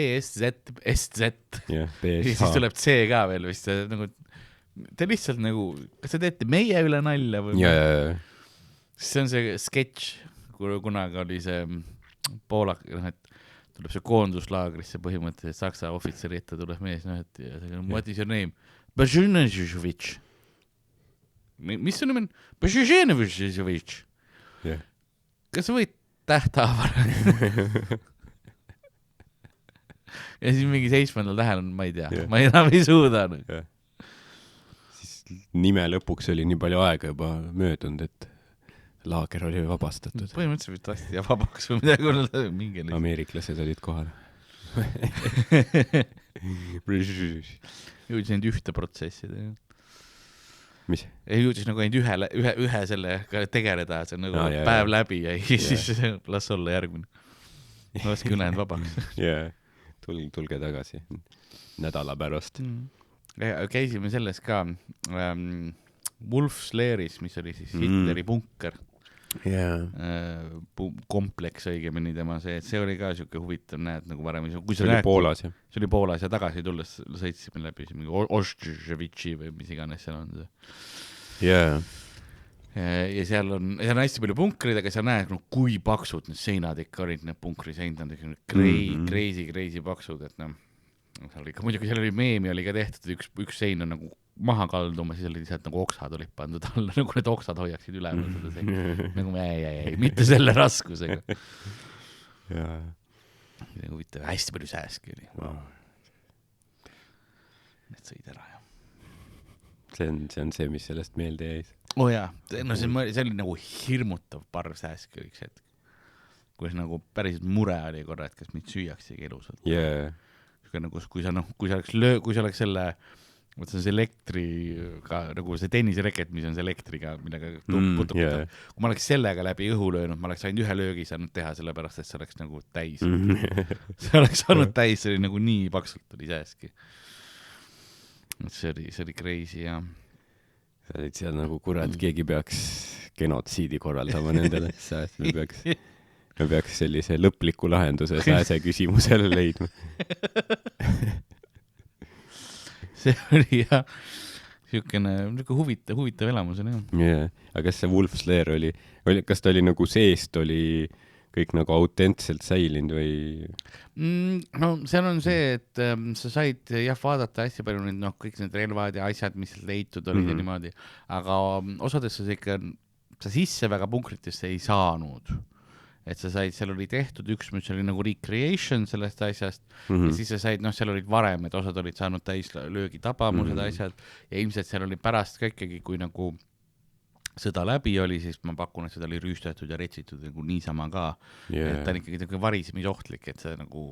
BSZ. Ja siis tuleb C ka veel vist. Nagu, te lihtsalt nagu, kas te teete meie üle nalja või? Ja. See on see sketš, kunagi oli see Poolak, et tuleb see koonduslaagrisse põhimõtteliselt saksa ohvitseri ette tuleb mees, et what is your name? Bazhuzhevitš. Mis su nimi on? Bazhuzhevitš. Kas sa võid tähtaavara? Ja siis mingi 7. tähel on, ma ei tea, ma enam ei suuda. Siis nime lõpuks oli nii palju aega juba möödunud, et laager oli vabastatud. Põhimõtteliselt lasti ja vabaks või midagi. Ameeriklased olid kohal. Jõudis ainult ühte protsessi. Mis? Jõudis nagu ainult ühe sellega tegeleda, see on nagu päev läbi ja siis las olla järgmine. Laske ülejäänud vabaks. Tulge tagasi nädala pärast. Käisime selles ka Wolf's Lairis, mis oli siis Hitleri bunker. Kompleks õigemini tema see oli ka siuke huvitav, näed nagu varem. See oli Poolas, jah? See oli Poolas ja tagasi tulles sõitsime läbi mingi Oščevitši või mis iganes seal on see. yeah. Ja seal on hästi palju punkrid, aga sa näed, no, kui paksud need seinad ikka olid, need punkriseinad, nad crazy paksud, et noh, seal oli ikka, muidugi seal oli meemi oli ka tehtud, üks sein on nagu maha kalduma, siis olid lihtsalt nagu oksad olid pandud alla, nagu need oksad hoiaksid üleval seda seina. Nagu ei, mitte selle raskusega. Huvitav, hästi palju sääski oli. Need sõid ära, jah. See on see, mis sellest meelde jäis. Jaa, no see oli nagu hirmutav parv sääsk üks hetk. Kus nagu päris mure oli korra, et kas meid süüaksegi elusalt. Yeah. Nagu, kui sa oleks selle, võt see elektriga, nagu see tennisereket, mis on see elektriga, millega putukad. Kui ma oleks sellega läbi õhu löönud, ma oleks ainult ühe löögi saanud teha, sellepärast, et see oleks nagu täis. See oleks olnud täis, see oli nagu nii paksult oli sääski. See oli crazy, jah. Sa olid seal nagu kurat, keegi peaks genotsiidi korraldama nendele, sääst me peaks sellise lõpliku lahenduse sääse küsimusele leidma. See oli jah, siukene huvitav elamus on jah. Yeah. Aga kas see Wolf Slayer oli, kas ta oli nagu seest oli kõik nagu autentselt säilinud või? No seal on see, et sa said jah vaadata hästi palju neid, noh, kõik need relvad ja asjad, mis leitud olid ja niimoodi, aga osadesse sa sisse väga punkritesse ei saanud. Et sa said, seal oli tehtud üks, mis oli nagu recreation sellest asjast ja siis sa said, noh, seal olid varem, et osad olid saanud täis löögi tabamused asjad ja ilmselt seal oli pärast ka ikkagi, kui nagu sõda läbi oli, siis ma pakun, et seda oli rüüstatud ja retsitud nagu niisama ka. Et ta on ikkagi varisemisohtlik, et see nagu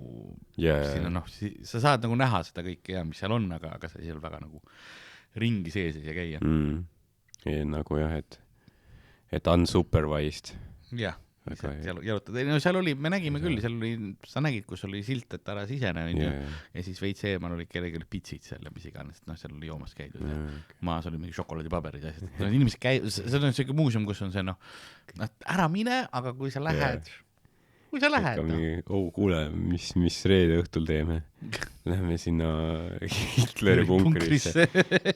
sinna, noh, sa saad nagu näha seda kõike ja mis seal on, aga sa ei seal väga nagu ringi sees ei käia. Nagu jah, et unsupervised. Jah. Seal oli, me nägime küll, seal oli, sa nägid, kus oli silt, et ära sisene ja siis veits eemal oli kellelgi pitsid seal ja mis iganes, et noh, seal oli joomas käidud ja maas oli mingi šokolaadipaberid ja asjad. No, inimesed see on selline muuseum, kus on see, noh, ära mine, aga kui sa lähed, kuule, mis reede õhtul teeme? Lähme sinna Hitleri punkrisse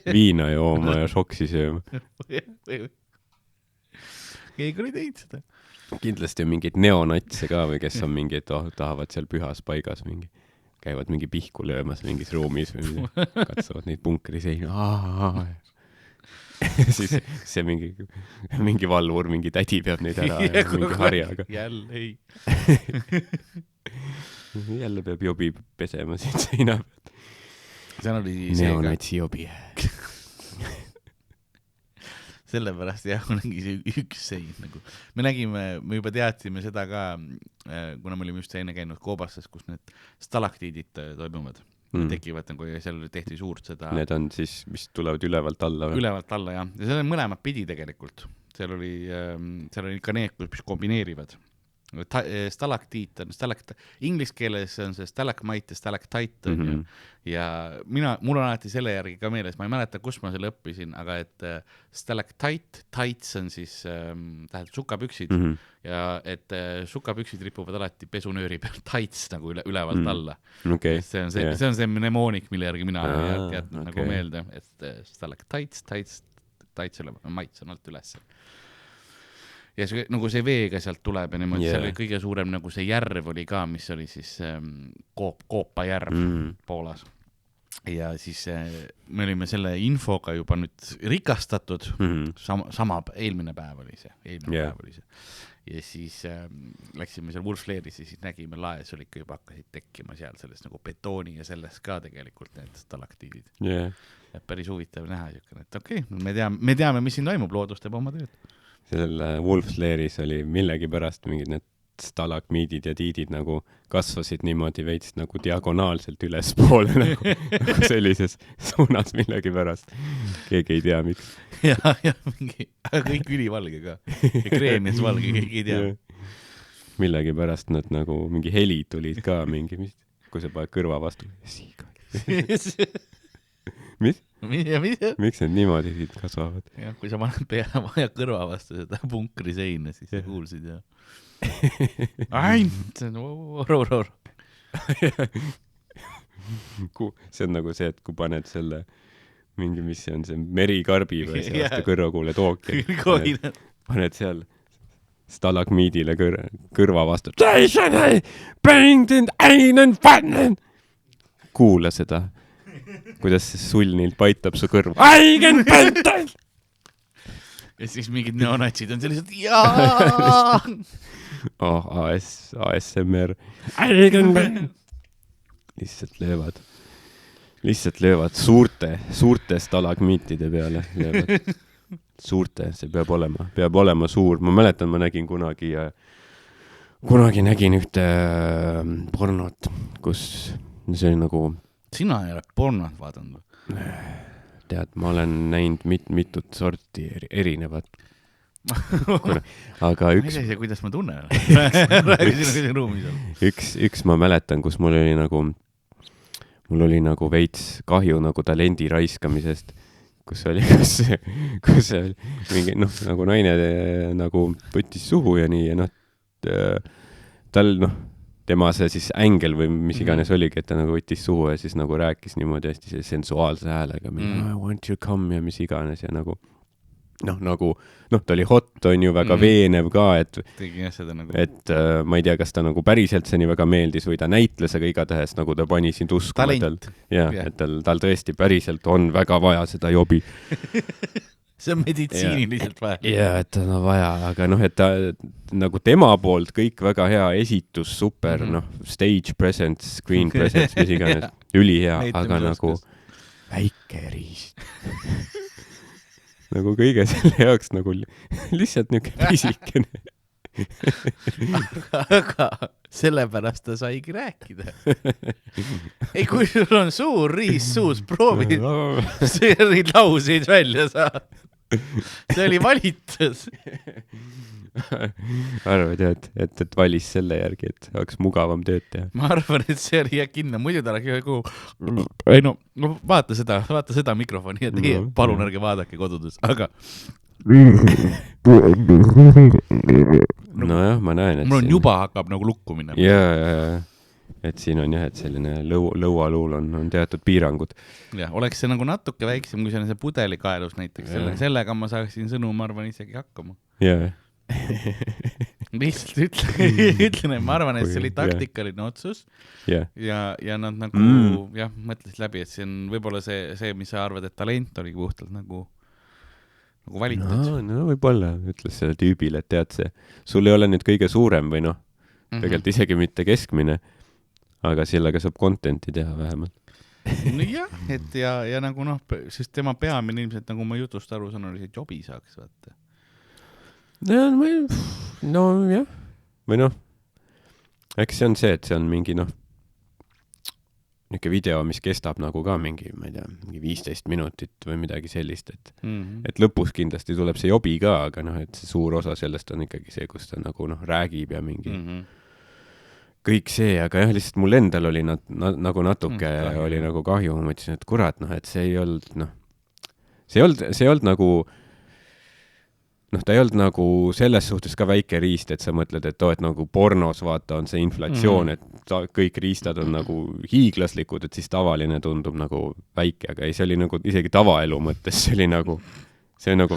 viina jooma ja šoksi sööma. Keegi oli teinud seda. Kindlasti on mingeid neonatse ka või kes on mingid, tahavad seal pühas paigas käivad mingi pihku löömas mingis ruumis või katsuvad neid punkriseina. Siis see mingi valvur, mingi tädi peab neid ära mingi harjaga. Jälle ei. Jälle peab jobi pesema siin seina pealt. Seal oli neonatsi jobi. Sellepärast jah, ongi see üks sein nagu. Me juba teadsime seda ka, kuna me olime just enne käinud Koobastes, kus need stalaktiidid toimuvad. Tekivad nagu ja seal tehti suurt seda. Need on siis, mis tulevad ülevalt alla või? Ülevalt alla, jah. Ja seal on mõlemad pidi tegelikult. Seal oli ka need, mis kombineerivad. Stalaktiit on, inglise keeles on see stalagmite ja stalactite ja mul on alati selle järgi ka meeles, ma ei mäleta, kus ma selle õppisin, aga et stalactite, tights on siis tähendab sukapüksid ja et sukapüksid ripuvad alati pesunööri peal, tights nagu ülevalt alla. See on see mnemoonik, mille järgi mina jätnud nagu meelde, et stalactites, tights üleval, maits on alt üles. Ja see, nagu see veega sealt tuleb ja niimoodi, seal oli kõige suurem nagu see järv oli ka, mis oli siis Koopa järv Poolas. Ja siis me olime selle infoga juba nüüd rikastatud, eelmine päev oli see. Ja siis läksime seal Wolf Slayerisse, siis nägime laes, oli ikka juba hakkasid tekkima seal sellest nagu betooni ja sellest ka tegelikult need stalaktiidid. Päris huvitav näha, et okei, me teame, mis siin toimub, loodus teeb oma tööd. Sellel Wolf Slayeris oli millegi pärast mingid need stalagmiidid ja tiidid nagu kasvasid niimoodi veits nagu diagonaalselt ülespoole nagu sellises suunas millegi pärast. Keegi ei tea, miks. Ja mingi, kõik ülivalge ka. Ja kreemias valge, keegi ei tea. Millegi pärast nad nagu, mingi helid tulid ka mingi, kui sa paned kõrva vastu. Mis? Miks need niimoodi siit kasvavad? Ja, kui sa paned pea ja kõrva vastu seda punkri seina, siis sa kuulsid ja ainult, see on see on nagu see, et kui paned selle, mingi, mis see on, see merikarbi või see aasta kõrvakuule took. Paned seal stalagmiidile kõrva vastu. Kuula seda, kuidas see sul niilt paitab su kõrva. Ja siis mingid neonatsid on sellised jaa. ASMR. Lihtsalt löövad suurte stalagmiitide peale. Suurte, see peab olema suur. Ma mäletan, ma nägin kunagi nägin ühte pornot, kus see oli nagu... Sina ei ole pornot vaadanud? Tead, ma olen näinud mitut sorti erinevat. Aga üks... Ma ei tea, kuidas ma tunnen. Räägi sinu ruumis on. Üks ma mäletan, kus mul oli nagu veits kahju nagu talendi raiskamisest, kus oli mingi, nagu naine nagu võttis suhu ja nii, ja tal, tema see siis ängel või mis iganes oligi, et ta nagu võttis suhu ja siis nagu rääkis niimoodi hästi sensuaalse häälega, I want you come ja mis iganes ja nagu, ta oli hot, on ju väga veenev ka, et ma ei tea, kas ta nagu päriselt see nii väga meeldis või ta näitles, aga igatahes nagu ta pani sind uskuma. Talent. Et tal tõesti päriselt on väga vaja seda jobi. See on meditsiiniliselt vaja. Ja, et ta on vaja, aga et ta nagu tema poolt kõik väga hea esitus, super, stage presence, screen presence, mis iganes, ülihea, aga nagu väike riist. Nagu kõige selle jaoks nagu lihtsalt niisugune pisikene. Aga sellepärast ta saigi rääkida. Ei, kui sul on suur riis suus, proovi neid lauseid välja saada. See oli valitus. Arvad, et valis selle järgi, et oleks mugavam tööd teha. Ma arvan, et see oli kinno. Muidu ta oleks ei vaata seda mikrofoni ja teie, palun ärge vaadake kodudes, aga nojah, ma näen, et mul on juba hakkab nagu lukku minna. Ja, et siin on jah, et selline lõualuul on teatud piirangud. Ja, oleks see nagu natuke väiksem, kui see on see pudelikaelus näiteks. Sellega ma saaksin sõnu, ma arvan, isegi hakkama. Jaa. Lihtsalt ütlen, et ma arvan, et see oli taktikaline otsus ja nad nagu mõtlesid läbi, et see on võib-olla see, mis sa arvad, et talent oli puhtalt nagu valitud. No võib-olla, ütles selle tüübile, et tead see, sul ei ole nüüd kõige suurem või tegelikult isegi mitte keskmine, aga sellega saab contenti teha vähemalt. No jah, et ja nagu sest tema peamine ilmselt, nagu ma jutust aru saan, oli see jobi saaks vaata. No jah, või eks see on see, et see on mingi niisugune video, mis kestab nagu ka mingi, ma ei tea, mingi 15 minutit või midagi sellist, et lõpus kindlasti tuleb see jobi ka, aga et see suur osa sellest on ikkagi see, kus ta nagu räägib ja mingi kõik see, aga jah, lihtsalt mul endal oli nagu natuke oli nagu kahju, ma mõtlesin, et kurat, et see ei olnud see ei olnud nagu ta ei olnud nagu selles suhtes ka väike riist, et sa mõtled, et et nagu pornos vaata on see inflatsioon, et kõik riistad on nagu hiiglaslikud, et siis tavaline tundub nagu väike, aga ei, see oli nagu isegi tavaelu mõttes, see oli nagu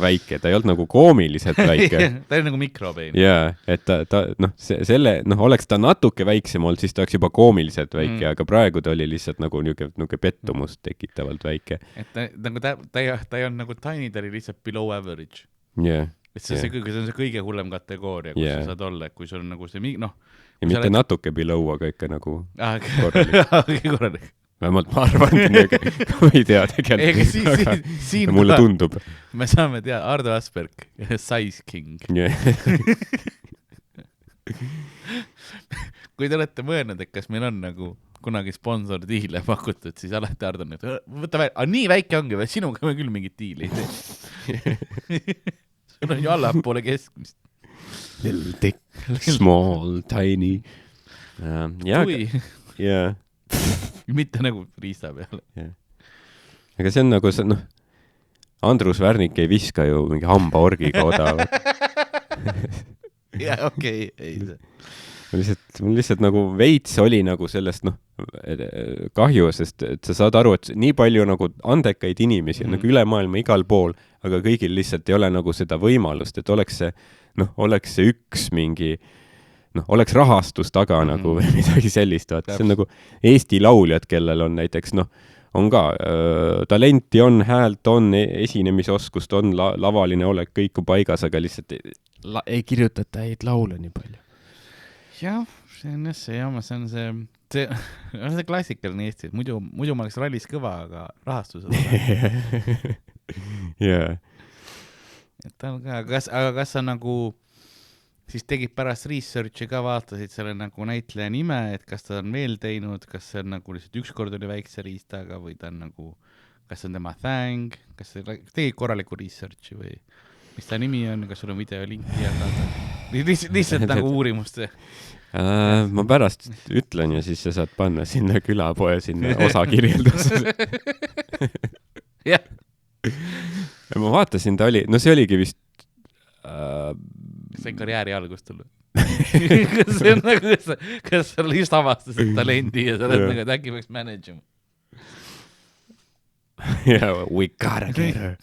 väike, ta ei olnud nagu koomiliselt väike. Ta oli nagu mikropeen. Jaa, et oleks ta natuke väiksem olnud, siis ta oleks juba koomiliselt väike, aga praegu ta oli lihtsalt nagu niisugune pettumust tekitavalt väike. Et ta ei olnud nagu tiny, ta oli lihtsalt below average. Jah. Et see on see kõige hullem kategooria, kus sa saad olla, et kui sul on nagu see, ja mitte natuke below, aga ikka nagu korralik. Vähemalt ma arvan, ma ei tea tegelikult, aga mulle tundub. Me saame teha Ardo Asperg, Size King. Kui te olete mõelnud, et kas meil on nagu kunagi sponsor diile pakutud, siis alati Ardo on, et võta välja, nii väike ongi, sinuga me küll mingit diili ei tee. Sul on ju allapoole keskmist. Little dick, small, tiny. Kui? Mitte nagu riista peale. Aga see on nagu see, Andrus Värnik ei viska ju mingi hambaorgiga odava. Jah, okei. mul lihtsalt nagu veits oli nagu sellest kahju, sest et sa saad aru, et nii palju nagu andekaid inimesi nagu üle maailma igal pool, aga kõigil lihtsalt ei ole nagu seda võimalust, et oleks see üks mingi oleks rahastus taga nagu või midagi sellist, vaata. See on nagu Eesti lauljad, kellel on näiteks, on ka talenti on, häält on, esinemisoskust on, lavaline olek, kõik on paigas, aga lihtsalt ei kirjutata häid laule nii palju. Jah, see on see klassikaline Eesti, muidu ma oleks rallis kõva, aga rahastused yeah. Aga kas sa nagu siis tegid pärast researchi ka, vaatasid selle nagu näitleja nime, et kas ta on veel teinud, kas see on nagu lihtsalt ükskord oli väikse riistaga või ta on nagu, kas see on tema thang, kas sa tegid korraliku researchi või mis ta nimi on, kas sul on videolinki jagada? Lihtsalt nagu uurimust. Ma pärast ütlen ja siis sa saad panna sinna külapoe sinna osakirjelduses. Jah. Ma vaatasin, ta oli, see oligi vist see on karjääri algust tulnud. Kas see on nagu, kas sa just avastasid talendi ja sa oled nagu, et äkki võiks managema? Yeah, we gotta get her.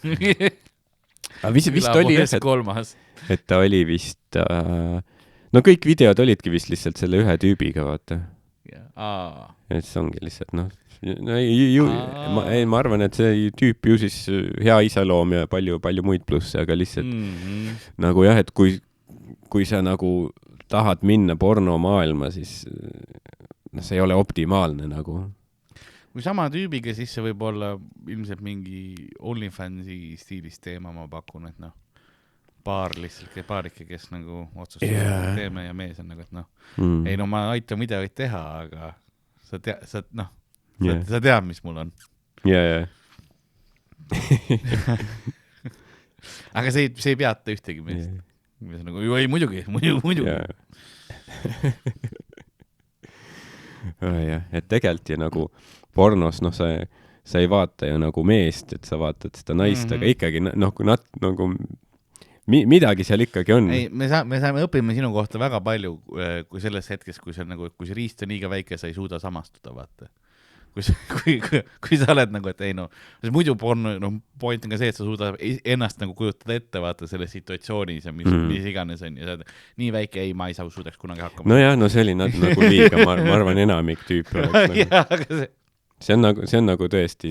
Vist oli et ta oli vist kõik videod olidki vist lihtsalt selle ühe tüübiga, vaata. Et see ongi lihtsalt, ma arvan, et see tüüp ju siis hea iseloom ja palju muid plusse, aga lihtsalt nagu jah, et kui sa nagu tahad minna pornomaailma, siis see ei ole optimaalne nagu. Kui sama tüübiga, siis see võib olla ilmselt mingi OnlyFansi stiilis teema, ma pakun, et paarike, kes nagu otsustab teeme ja mees on nagu, et ei ma aitan videoid teha, aga sa tead, mis mul on. Yeah. Aga see ei peata ühtegi meest. Nagu, ei, muidugi. Et tegelikult ja nagu pornos, sa ei vaata ju nagu meest, et sa vaatad seda naist, aga ikkagi nagu midagi seal ikkagi on. Ei, me õpime sinu kohta väga palju, kui selles hetkes, kui see riist on liiga väike, sa ei suuda samastuda, vaata. Kui sa oled nagu, et ei muidu point on ka see, et sa suudad ennast nagu kujutada ette, vaata selles situatsioonis ja mis iganes on ja sa oled nii väike, ei, ma ei suudaks kunagi hakkama. See oli nagu liiga, ma arvan, enamik tüüpe oleks see on nagu tõesti,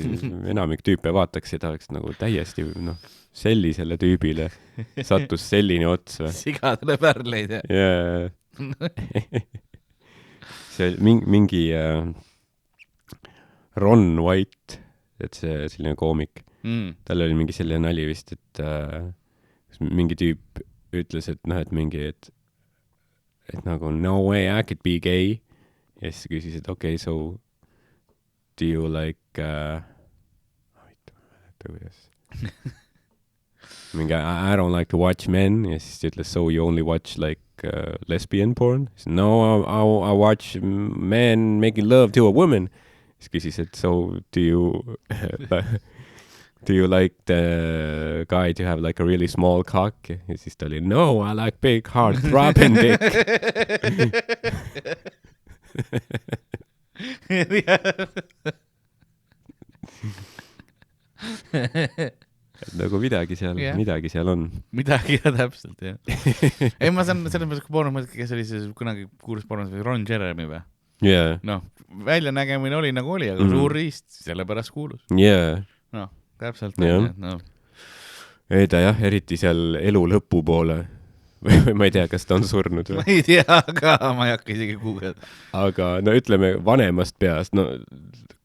enamik tüüpe vaataks seda, oleks nagu täiesti sellisele tüübile sattus selline ots. Sigadele pärleid, jah. See mingi Ron White, et see selline koomik. Tal oli mingi selline nali vist, et mingi tüüp ütles, et mingi, et nagu no way I could be gay. Ja siis küsis, et okay, so do you like mingi I don't like to watch men. Ja siis ütles, so you only watch like lesbian porn? No, I watch men making love to a woman. Siis küsis, et so do you like the guy to have like a really small cock? Ja siis ta oli, no, I like big hard throbbing dick. Nagu midagi seal on. Midagi täpselt, jah. Ei, ma saan selles mõttes, kui porno mõttes, kes oli see kunagi kuulus porno, Ron Jeremy või? Yeah. Väljanägemine oli nagu oli, aga suur riist, sellepärast kuulus. Yeah. Täpselt. Ei ta jah, eriti seal elu lõpu poole. Või ma ei tea, kas ta on surnud või? Ma ei tea, aga ma ei hakka isegi kuugel. Aga ütleme vanemast peast,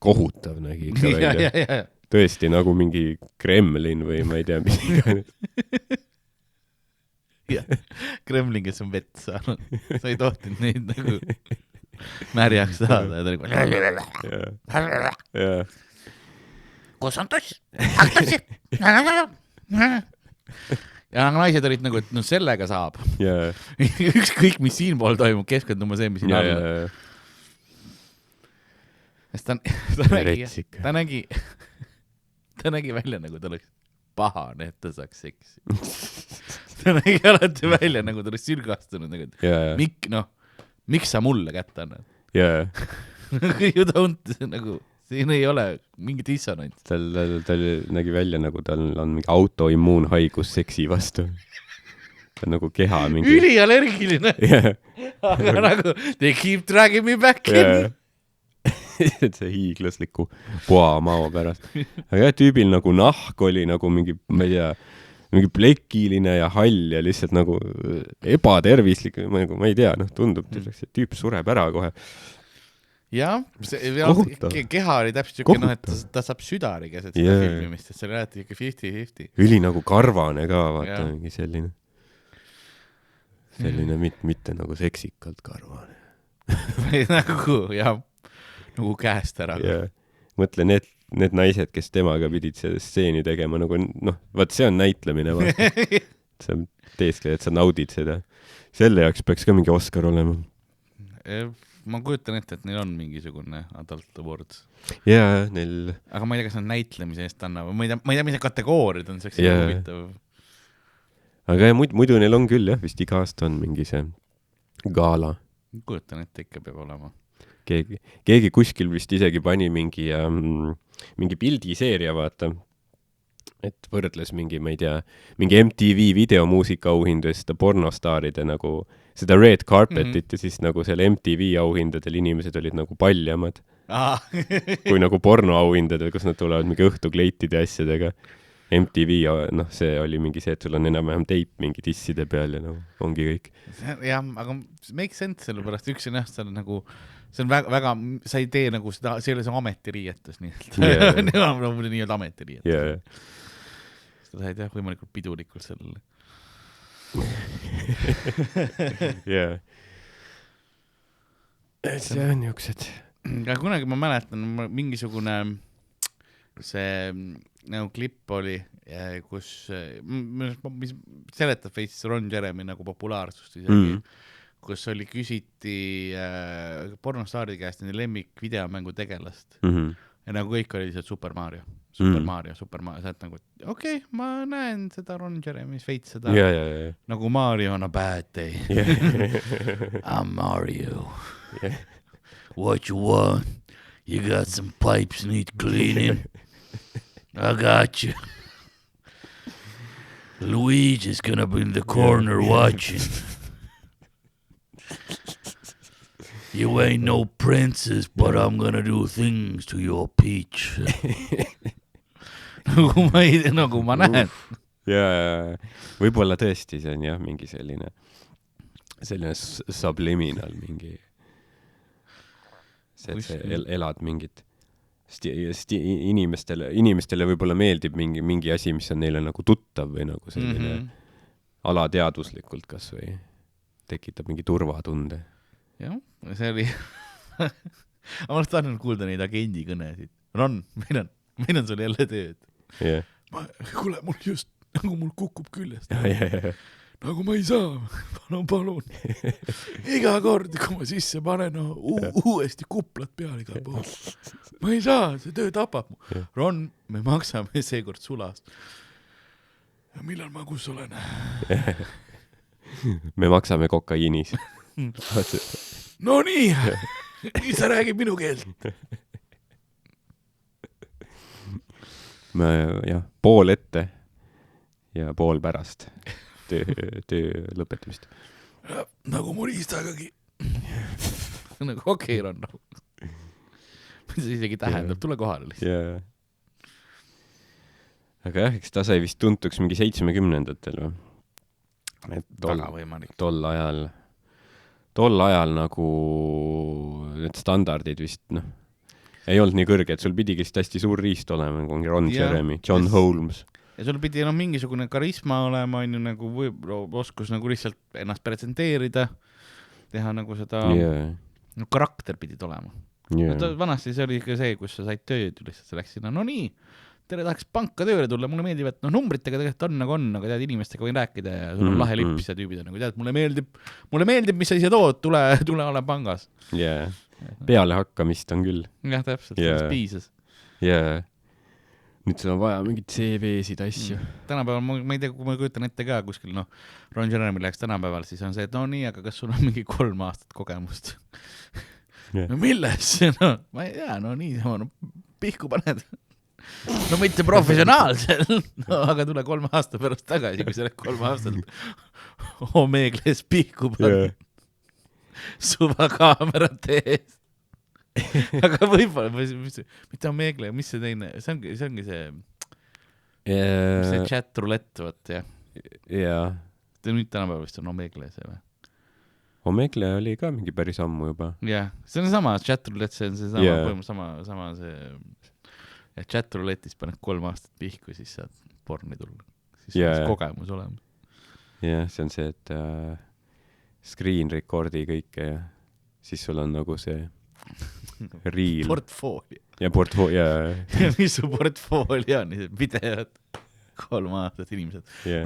kohutav nägi ikka välja. Ja. Tõesti nagu mingi Kremlin või ma ei tea, mis iganes. Kremlin, kes on vett saanud. Sa ei tohtinud neid nagu märjaks saada. Ja ta oli kus on toss? Ja naised olid nagu, et sellega saab. Ükskõik, mis siin pool toimub, keskenduma see, mis siin alla. Ta nägi välja nagu ta oleks pahane, et ta saaks seksi. Ta nägi alati välja nagu ta oleks sülgastunud. Mikk, miks sa mulle kätte annad? jaa. You don't, nagu, siin ei ole mingi dissonants. Tal nägi välja, nagu tal on mingi autoimmuunhaigus seksi vastu. Ta nagu keha mingi... Üliallergiline. Aga nagu, they keep dragging me back in. See hiiglasliku poamao pärast. Aga jah, tüübil nagu nahk oli nagu mingi, ma ei tea, mingi plekiline ja hall ja lihtsalt nagu ebatervislik, ma ei tea, tundub, see tüüp sureb ära kohe. Jah, keha oli täpselt siuke, et ta saab südari keset seda filmimist, et see oli rääti ikka 50-50. Üli nagu karvane ka, vaata, mingi selline mitte nagu seksikalt karvane. Nagu, jah. Nagu käest ära. Yeah. Mõtle, need naised, kes temaga pidid seda stseeni tegema, nagu, vaat see on näitlemine, vaata. See on teeskled, et sa naudid seda. Selle jaoks peaks ka mingi Oscar olema. Ma kujutan ette, et neil on mingisugune adult awards. Jaa, neil... Aga ma ei tea, kas nad näitlemise eest annavad. Ma ei tea, mis need kategooriad on, see huvitav. Aga muidu neil on küll, jah, vist iga aasta on mingi see gala. Kujutan ette, ikka peab olema. Keegi kuskil vist isegi pani mingi pildiseeria, vaata, et võrdles mingi, ma ei tea, mingi MTV videomuusika auhindu ja seda pornostaaride nagu, seda red carpetit ja siis nagu seal MTV auhindadel inimesed olid nagu paljamad. Kui nagu porno auhindadel, kus nad tulevad mingi õhtukleitide asjadega. MTV, see oli mingi see, et sul on enam-vähem teip mingi disside peal ja ongi kõik. Jah, aga make sense selle pärast, üks on jah, see on nagu, see on väga, sa ei tee nagu seda, see ei ole see ametiriietus nii-öelda. Nii-öelda ametiriietus. Seda sa ei tea võimalikult pidulikult sellele. Jah. See on niuksed. Kunagi ma mäletan, mingisugune see nagu klipp oli, kus mis seletab veits Ron Jeremy nagu populaarsust isegi, kus oli küsiti pornostaari käest nende lemmik videomängu tegelast. Ja nagu kõik oli lihtsalt Super Mario, sa oled nagu, okei, ma näen seda Ron Jeremy veits seda nagu Mario on a bad day. I'm Mario. What you want? You got some pipes need cleaning? I got you. Luigi's gonna be in the corner watching. You ain't no princess, but I'm gonna do things to your peach. Nagu ma näen. Ja võib-olla tõesti see on jah mingi selline subliminal mingi see elad mingit inimestele võib-olla meeldib mingi asi, mis on neile nagu tuttav või nagu selline alateaduslikult kas või tekitab mingi turvatunde. Jah, see oli ma oleks tahtnud kuulda neid agendi kõnesid. Ron, meil on sul jälle tööd. Kuule, mul just nagu mul kukub küljest. Nagu ma ei saa, palun. Iga kord, kui ma sisse panen, uuesti kuplat peal igal pool. Ma ei saa, see töö tapab mu. Ron, me maksame seekord sulast. Ja millal ma kus olen? Me maksame kokaiinis. No nii, nii sa räägid minu keelt. Jah, pool ette ja pool pärast. Töö lõpetamist. Nagu mu riistagagi. Nagu okei, Ron. Mis see isegi tähendab? Tule kohale lihtsalt. Aga jah, eks ta sai vist tuntuks mingi 70-ndatel või? Väga võimalik. Tol ajal nagu need standardid vist, ei olnud nii kõrge, et sul pidigi vist hästi suur riist olema, nagu Ron Jeremy, John Holmes. Ja sul pidi mingisugune karisma olema, on ju nagu oskus nagu lihtsalt ennast presenteerida, teha nagu seda, karakter pidid olema. Vanasti see oli ikka see, kus sa said tööd, lihtsalt sa läks sinna, no nii, tere tahaks panka tööle tulla, mulle meeldib, et numbritega tegelikult on, aga tead, inimestega võin rääkida ja sul on lahe lips ja tüübid on nagu tead, mulle meeldib, mis sa ise tood, tule ole pangas. Peale hakkamist on küll. Jah, täpselt, sellest piisas. nüüd sul on vaja mingit CV-sid asju. Tänapäeval ma ei tea, kui ma kujutan ette ka kuskil, Ron Jeremy läheks tänapäeval, siis on see, et no nii, aga kas sul on mingi 3 aastat kogemust? No milles? Ma ei tea, nii, pihku paned. No mitte professionaalsel, aga tule 3 aasta pärast tagasi, kui sa oled 3 aastat Omegles pihku paned. Suva kaamerate ees. Aga võib-olla, mitte Omegle, mis see teine, see ongi see chat roulette, võt, jah. Jaa. Nüüd tänapäeval vist on Omegle see või? Omegle oli ka mingi päris ammu juba. Jah, see on sama, chat roulette, see on see sama see, ja chat roulettis paned 3 aastat pihku, siis saad porni tulla. Siis on kogemus olema. Jah, see on see, et screen recordi kõike ja siis sul on nagu see riil. Portfoolio. Ja portfoolio. Ja mis su portfoolio on, videod 3 aastat inimesed. Yeah.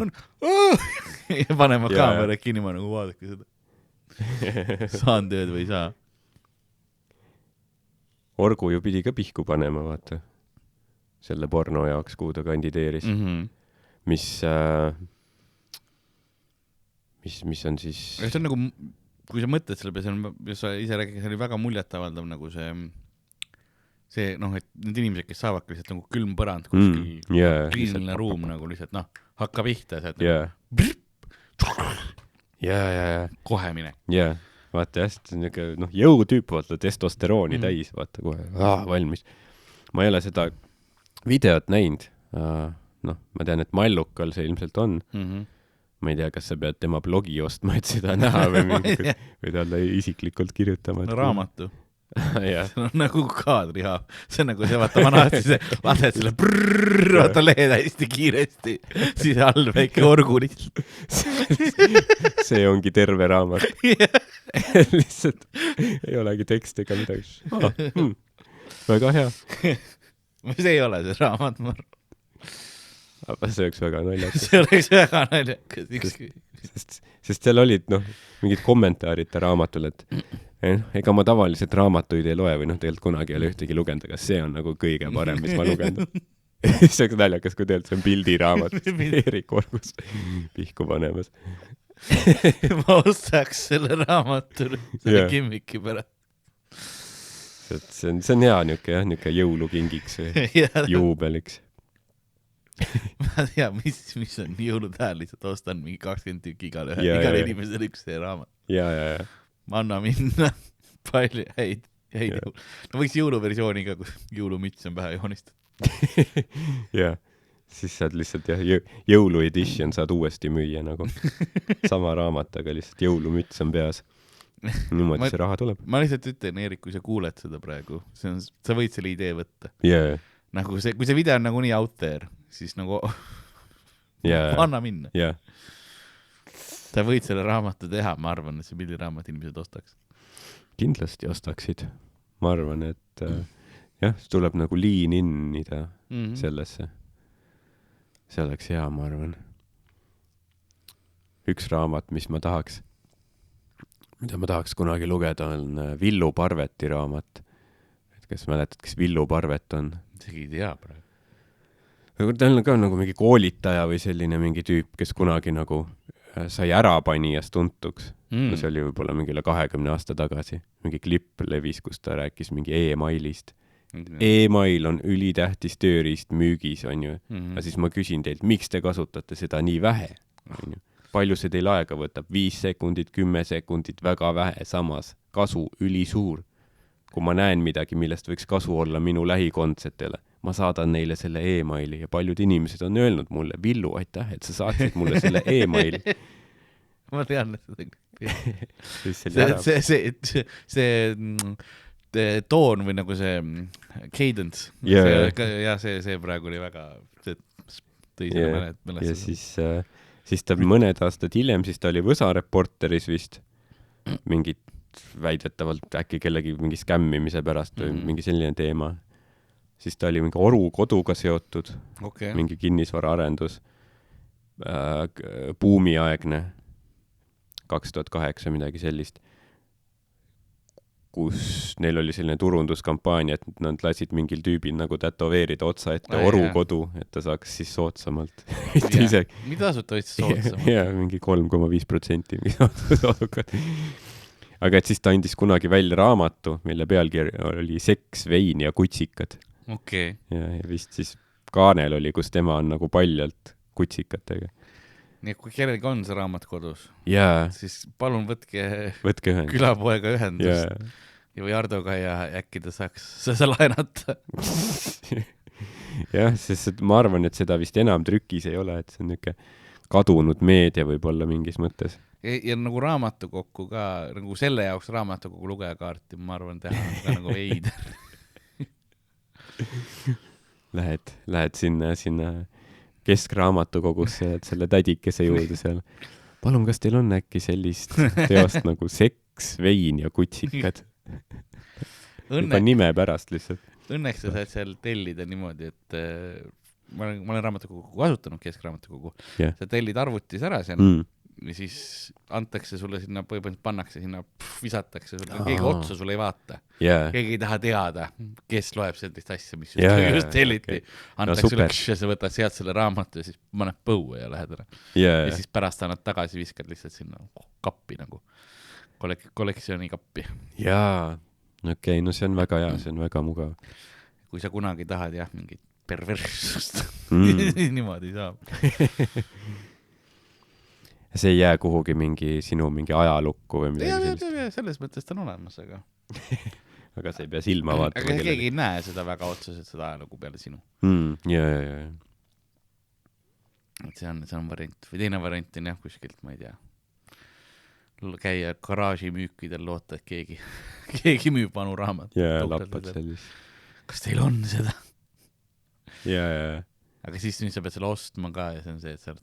Ja panema kaamera kinni, ma nagu vaadake seda. Saan tööd või ei saa. Orgu ju pidi ka pihku panema, vaata. Selle porno jaoks, kuhu ta kandideeris. Mis on siis... See on nagu, kui sa mõtled selle peale, sa ise räägid, see oli väga muljetavaldav nagu see, et need inimesed, kes saavad lihtsalt nagu külm põrand kuskil kliiniline ruum nagu lihtsalt, hakka pihta. Kohe mine. Vaata hästi, jõutüüp, vaata, testosterooni täis, vaata kohe, valmis. Ma ei ole seda videot näinud. Ma tean, et Mallukal see ilmselt on. Ma ei tea, kas sa pead tema blogi ostma, et seda näha või talle isiklikult kirjutama. No raamatu. See on nagu kaadrihaab. See on nagu see, vaata, ma nähti see, lased selle vaata lehed hästi kiiresti. Siis all väike orgu lihtsalt. See ongi terve raamat. Lihtsalt ei olegi tekst ega midagi. Väga hea. See ei ole see raamat, ma arvan. See oleks väga naljakas. See oleks väga naljakas. Sest seal olid, mingid kommentaarid ta raamatul, et ega ma tavaliselt raamatuid ei loe või tegelikult kunagi ei ole ühtegi lugenud, aga see on nagu kõige parem, mis ma lugenud. See oleks naljakas, kui tegelikult see on pildiraamat. Erik Orgus pihku panemas. Ma ostaks selle raamatu selle kimmiki pärast. See on hea niuke jõulukingiks või juubeliks. Ma tea, mis on jõulutääl, lihtsalt ostan mingi 20 tükki igale inimesele üks see raamat. Ja. Ma anna minna palju häid jõulu. No võiks jõuluversiooni ka, kus jõulumüts on pähe joonistatud. Ja, siis saad lihtsalt jõuluedition saad uuesti müüa nagu. Sama raamat, aga lihtsalt jõulumüts on peas. Niimoodi see raha tuleb. Ma lihtsalt ütlen, Erik, kui sa kuuled seda praegu, sa võid selle idee võtta. Nagu see, kui see video on nagu nii out there, siis nagu anna minna. Sa võid selle raamatu teha, ma arvan, et see pildiraamat inimesed ostaks. Kindlasti ostaksid. Ma arvan, et tuleb nagu lean innida sellesse. See oleks hea, ma arvan. Üks raamat, mida ma tahaks kunagi lugeda, on Villu Parveti raamat. Kes mäletad, kes Villu Parvet on? Isegi ei tea praegu. Ta on ka nagu mingi koolitaja või selline mingi tüüp, kes kunagi nagu sai ärapanijas tuntuks. See oli võib-olla mingile 20 aasta tagasi. Mingi klipp levis, kus ta rääkis mingi e-mailist. E-mail on ülitähtis tööriist müügis, on ju. Ja siis ma küsin teilt, miks te kasutate seda nii vähe? Palju see teil aega võtab? 5 sekundit, 10 sekundit, väga vähe, samas kasu ülisuur. Kui ma näen midagi, millest võiks kasu olla minu lähikondsetele, ma saadan neile selle e-maili ja paljud inimesed on öelnud mulle, Villu, aitäh, et sa saatsid mulle selle e-maili. Ma tean, et see toon või nagu see cadence, see praegu oli väga tõi selle mälestada. Ja siis ta mõned aastad hiljem, siis ta oli Võsa Reporteris vist mingit väidetavalt äkki kellegi mingi skämmimise pärast või mingi selline teema. Siis ta oli mingi Oru koduga seotud, mingi kinnisvara arendus, buumiaegne, 2008 midagi sellist. kus neil oli selline turunduskampaania, et nad lasid mingil tüübil nagu tätoveerida otsa ette orukodu, et ta saaks siis soodsamalt. Mida asut võiks soodsamalt? Jaa, mingi 3,5% aga et siis ta andis kunagi välja raamatu, mille pealkiri oli Seks, vein ja kutsikad. Okay. Ja vist siis kaanel oli, kus tema on nagu paljalt kutsikatega. Nii, kui kellelgi on see raamat kodus, siis palun võtke külapoega ühendust või Ardoga ja äkki ta saaks seda laenata. Jah, sest ma arvan, et seda vist enam trükis ei ole, et see on niuke kadunud meedia võib-olla mingis mõttes. Ja nagu raamatukokku ka, nagu selle jaoks raamatukokku lugejakaarti, ma arvan, teha ka nagu veider. Lähed sinna keskraamatukogusse, et selle tädikese juurde seal. Palun, kas teil on äkki sellist teost nagu Seks, vein ja kutsikad? Juba nime pärast lihtsalt. Õnneks sa saad seal tellida niimoodi, et ma olen raamatukogu kasutanud, keskraamatukogu. Sa tellid arvutis ära seal ja siis antakse sulle sinna, põhimõtteliselt pannakse sinna, visatakse sulle, keegi otsa sulle ei vaata. Keegi ei taha teada, kes loeb sellist asja, mis just telliti. Antakse sulle ja sa võtad sealt selle raamatu ja siis paned põue ja lähed ära. Ja siis pärast annad tagasi, viskad lihtsalt sinna kappi nagu, kollektsiooni kappi. Jaa, okei, no see on väga hea, see on väga mugav. Kui sa kunagi tahad mingit perverssust, niimoodi saab. See ei jää kuhugi sinu mingi ajalukku või midagi sellist? Ja, selles mõttes ta on olemas, aga... aga sa ei pea silma vaatama. Aga keegi ei näe seda väga otseselt, seda ajalugu peale sinu. Ja. Et see on variant. Või teine variant on kuskilt, ma ei tea, käia garaaži müükidel loota, et keegi müüb vanu raamat. Ja, lappad sellist. Kas teil on seda? Ja. Aga siis nüüd sa pead selle ostma ka ja see on see, et sa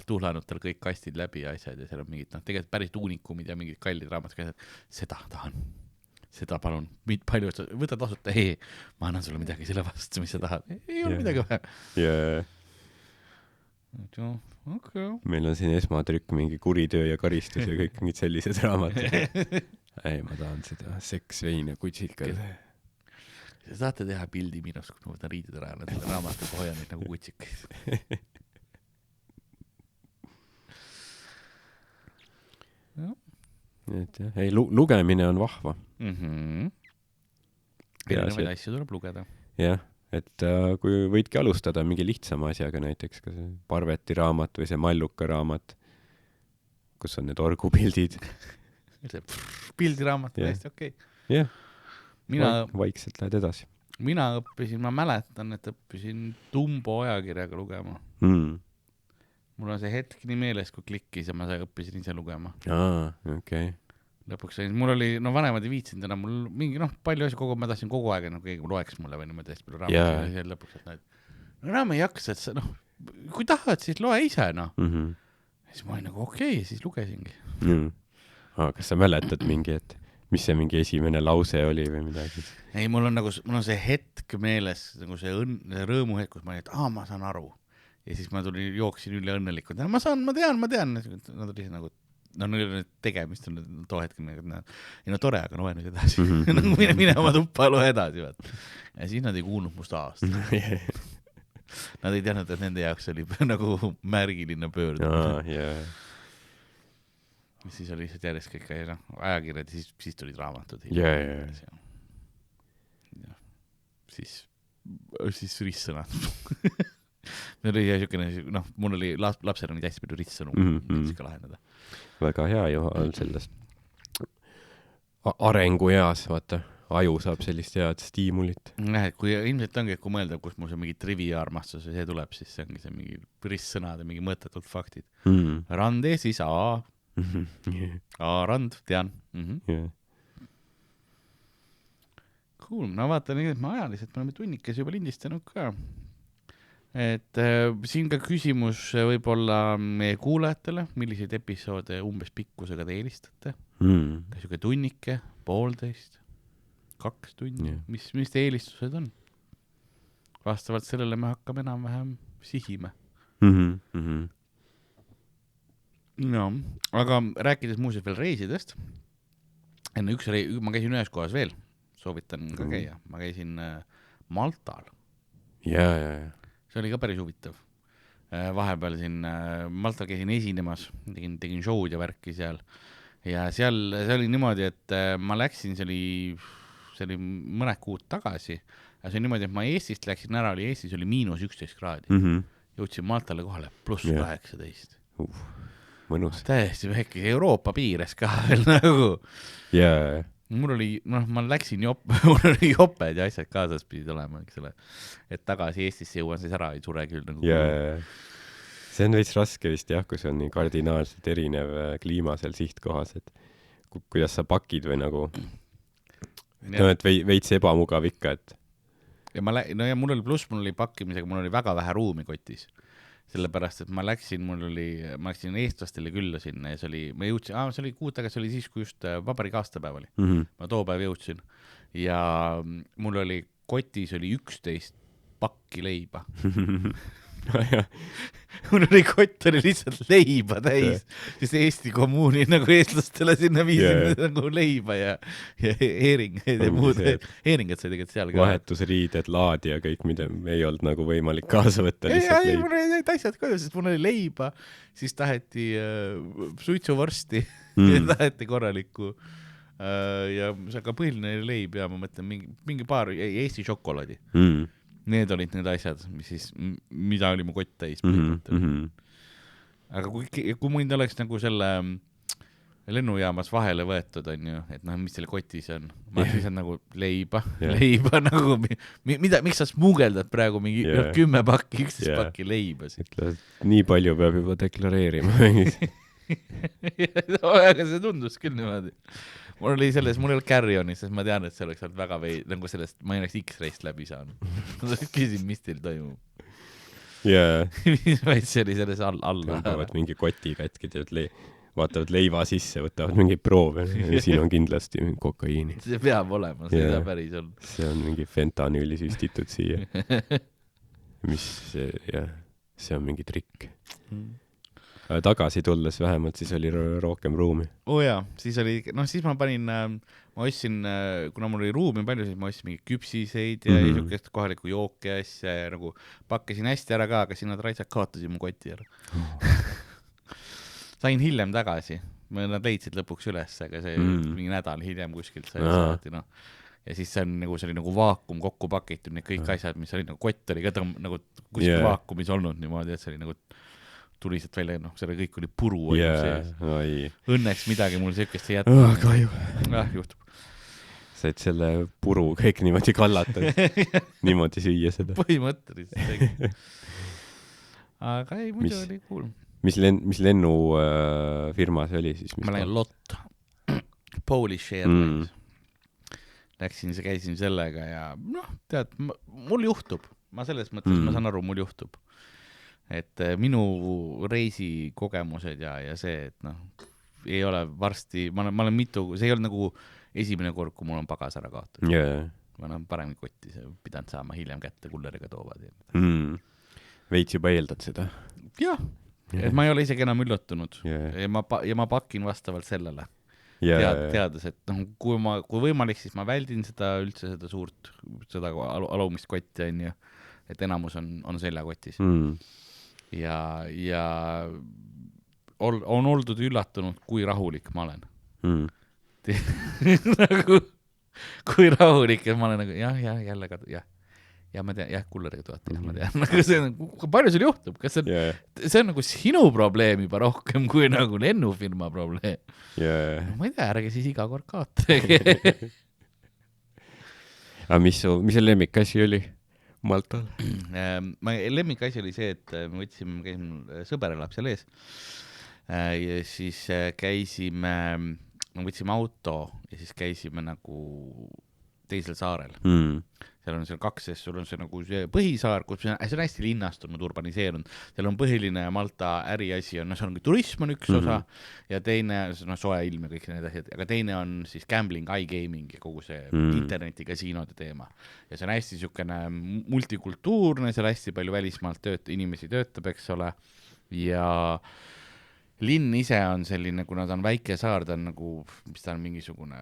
tuhlanud tal kõik kastid läbi ja asjad ja seal on mingid, tegelikult päris tuunikumid ja mingid kallid raamatud, seda tahan, seda palun, palju, võta tasuta, ma annan sulle midagi selle vastu, mis sa tahad, ei ole midagi vaja. Okay. Meil on siin esmatrükk, mingi kuritöö ja karistus ja kõik mingid sellised raamatud. Ei, ma tahan seda Seks, vein ja kutsikad. Sa saate teha pildi minust, kui ma võtan riidid ära ja selle raamatuga hoian neid nagu kutsikaid. Ei, lugemine on vahva. Erinevaid asju tuleb lugeda. Jah, et kui võidki alustada mingi lihtsama asjaga, näiteks ka see Parveti raamat või see Malluka raamat, kus on need orgupildid. See pildiraamat on hästi okei. Jah, vaikselt lähed edasi. Mina õppisin, ma mäletan, et õppisin Tumbo ajakirjaga lugema. Mul on see hetk nii meeles, kui klikkis ja ma õppisin ise lugema. Okay. Lõpuks mul oli, vanemad ei viitsinud enam, mul mingi, palju asju ma tahtsin kogu aeg, keegi loeks mulle või niimoodi hästi palju raamat. Ja lõpuks, et enam ei jaksa, et kui tahad, siis loe ise, Siis ma olin nagu okei, siis lugesingi. Kas sa mäletad mingi, et mis see mingi esimene lause oli või midagi? Ei, mul on see hetk meeles, nagu see rõõmuhetk, kus ma olin, et ma saan aru. Ja siis ma jooksin üle õnnelikult. Ma tean. Nad oli nagu, tegemist on too hetk. Tore, aga loe nüüd edasi. Mine oma tuppa, loe edasi. Ja siis nad ei kuulnud must aasta. Nad ei teadnud, et nende jaoks oli nagu märgiline pöördumine. Siis oli lihtsalt järjest kõik ajakirjad ja siis tulid raamatud. Siis ristsõnad. Mul oli lapsel on hästi palju ristsõnu, siis ka lahendada. Väga hea ju on sellest arengu eas, vaata, aju saab sellist head stiimulit. Kui ilmselt ongi, kui mõelda, kus mul see mingi trivia-armastus või see tuleb, siis see ongi see mingi ristsõnad ja mingi mõttetud faktid. Rand siis A. Rand, tean. Cool, vaatan, et ma ajaliselt me oleme tunnikes juba lindistanud ka. Et siin ka küsimus võib-olla meie kuulajatele, milliseid episoode umbes pikkusega te eelistate. Kas siuke tunnike, 1,5, 2 tundi, mis te eelistused on? Vastavalt sellele me hakkame enam-vähem sihime. No, aga rääkides muuseas veel reisidest, ma käisin ühes kohas veel, soovitan ka käia, ma käisin Maltal. Ja. See oli ka päris huvitav. Vahepeal siin Maltal käisin esinemas, tegin show'd ja värki seal ja seal see oli niimoodi, et ma läksin, see oli mõned kuud tagasi ja see oli niimoodi, et ma Eestist läksin ära, Eestis oli -11 kraadi. Jõudsin Maltale kohale +18. Mõnus. Täiesti väike Euroopa piires ka veel nagu. Mul oli, ma läksin mul oli joped ja asjad kaasas pidid olema, eks ole. Et tagasi Eestisse jõuan siis ära, ei sure küll nagu. See on veits raske vist jah, kui see on nii kardinaalselt erinev kliima seal sihtkohas, et kuidas sa pakid või nagu, et veits ebamugav ikka, et. Ja mul oli pluss, mul oli pakkimisega, mul oli väga vähe ruumi kotis. Sellepärast, et ma läksin eestlastele külla sinna ja see oli kuud tagasi, see oli siis, kui just vabariigi aastapäev oli. Ma too päev jõudsin ja mul oli kotis oli 11 pakki leiba. Mul oli kott oli lihtsalt leiba täis, siis Eesti kommuuni nagu eestlastele sinna viisin nagu leiba ja heeringaid ja muud. Heeringad sai tegelikult seal ka. Vahetusriided, laad ja kõik, mida ei olnud nagu võimalik kaasa võtta. Ei, mul oli need asjad koju, sest mul oli leiba, siis taheti suitsuvorsti ja taheti korralikku ja see ka põhiline leib ja ma mõtlen mingi paar Eesti šokolaadi. Need olid need asjad, mida oli mu kott täis. Aga kui mind oleks nagu selle lennujaamas vahele võetud, on ju, et mis selle kotis on, ma siis on nagu leiba nagu, miks sa smugeldad praegu mingi 10 pakki, 11 pakki leiba? Nii palju peab juba deklareerima. Aga see tundus küll niimoodi. Mul ei olnud carry-onis, sest ma tean, et see oleks olnud väga nagu sellest, ma ei oleks X-reist läbi saanud. Ma küsin, mis teil toimub. Vaid see oli selles alla. Tõmbavad mingi koti kätki, vaatavad leiva sisse, võtavad mingi proove ja siin on kindlasti kokaiini. See peab olema, see peab päris on. See on mingi fentanüüli süstitud siia. See on mingi trikk. Tagasi tulles vähemalt, siis oli rohkem ruumi. Siis ma panin, ma ostsin, kuna mul oli ruumi palju, siis ma ostsin mingi küpsiseid ja niisugust kohalikku jooke asja ja nagu pakkasin hästi ära ka, aga siin nad raitsad kaotasid mu koti ära. Sain hiljem tagasi, nad leidsid lõpuks üles, aga see mingi nädal hiljem kuskilt sai saati, ja siis see oli nagu vaakum kokku pakitud, need kõik asjad, mis oli nagu kott oli ka nagu kuskil vaakumis olnud niimoodi, et see oli nagu tuliselt välja, selle kõik oli puru sees. Õnneks midagi mul sellist ei jätta. Kahju. Juhtub. Said selle puru kõik niimoodi kallata, niimoodi süüa seda. Põhimõtteliselt. Aga ei, muidu oli cool. Mis lennufirma see oli siis? Ma lähen LOT, Polish Airlines. Käisin sellega ja tead, mul juhtub. Ma selles mõttes, ma saan aru, mul juhtub. Et minu reisikogemused ja see, et ei ole varsti, ma olen see ei ole nagu esimene kord, kui mul on pagas ära kaotud. Ma olen paremini kotti, pidanud saama hiljem kätte, kulleriga toovad. Veits juba eeldad seda? Jah, et ma ei ole isegi enam üllatunud ja ma pakin vastavalt sellele. Teades, et kui võimalik, siis ma väldin seda suurt, seda alumist kotti, et enamus on seljakotis. Ja on oldud üllatunud, kui rahulik ma olen. Nagu, kui rahulik, et ma olen nagu, jälle ka, ma tean, kulleriga tuhat, ma tean. Nagu see on, palju sul juhtub? Kas see on nagu sinu probleem juba rohkem kui nagu lennufirma probleem? Ma ei tea, ärge siis iga kord kaotage. Aga mis see lemmikasi oli Maltal? Lemmikasi oli see, et me sõber elab seal ees ja siis võtsime auto ja siis käisime nagu teisel saarel. Seal on sul on see nagu see põhisaar, kus see on hästi linnastunud, urbaniseerunud. Seal on põhiline Malta äriasi, seal on turism on üks osa ja teine, soe ilm ja kõik need asjad, aga teine on siis gambling, iGaming ja kogu see interneti kasiinode teema. Ja see on hästi niisugune multikultuurne, seal hästi palju välismaalt inimesi töötab, eks ole, ja linn ise on selline, kuna ta on väike saar, ta on nagu, mis ta on mingisugune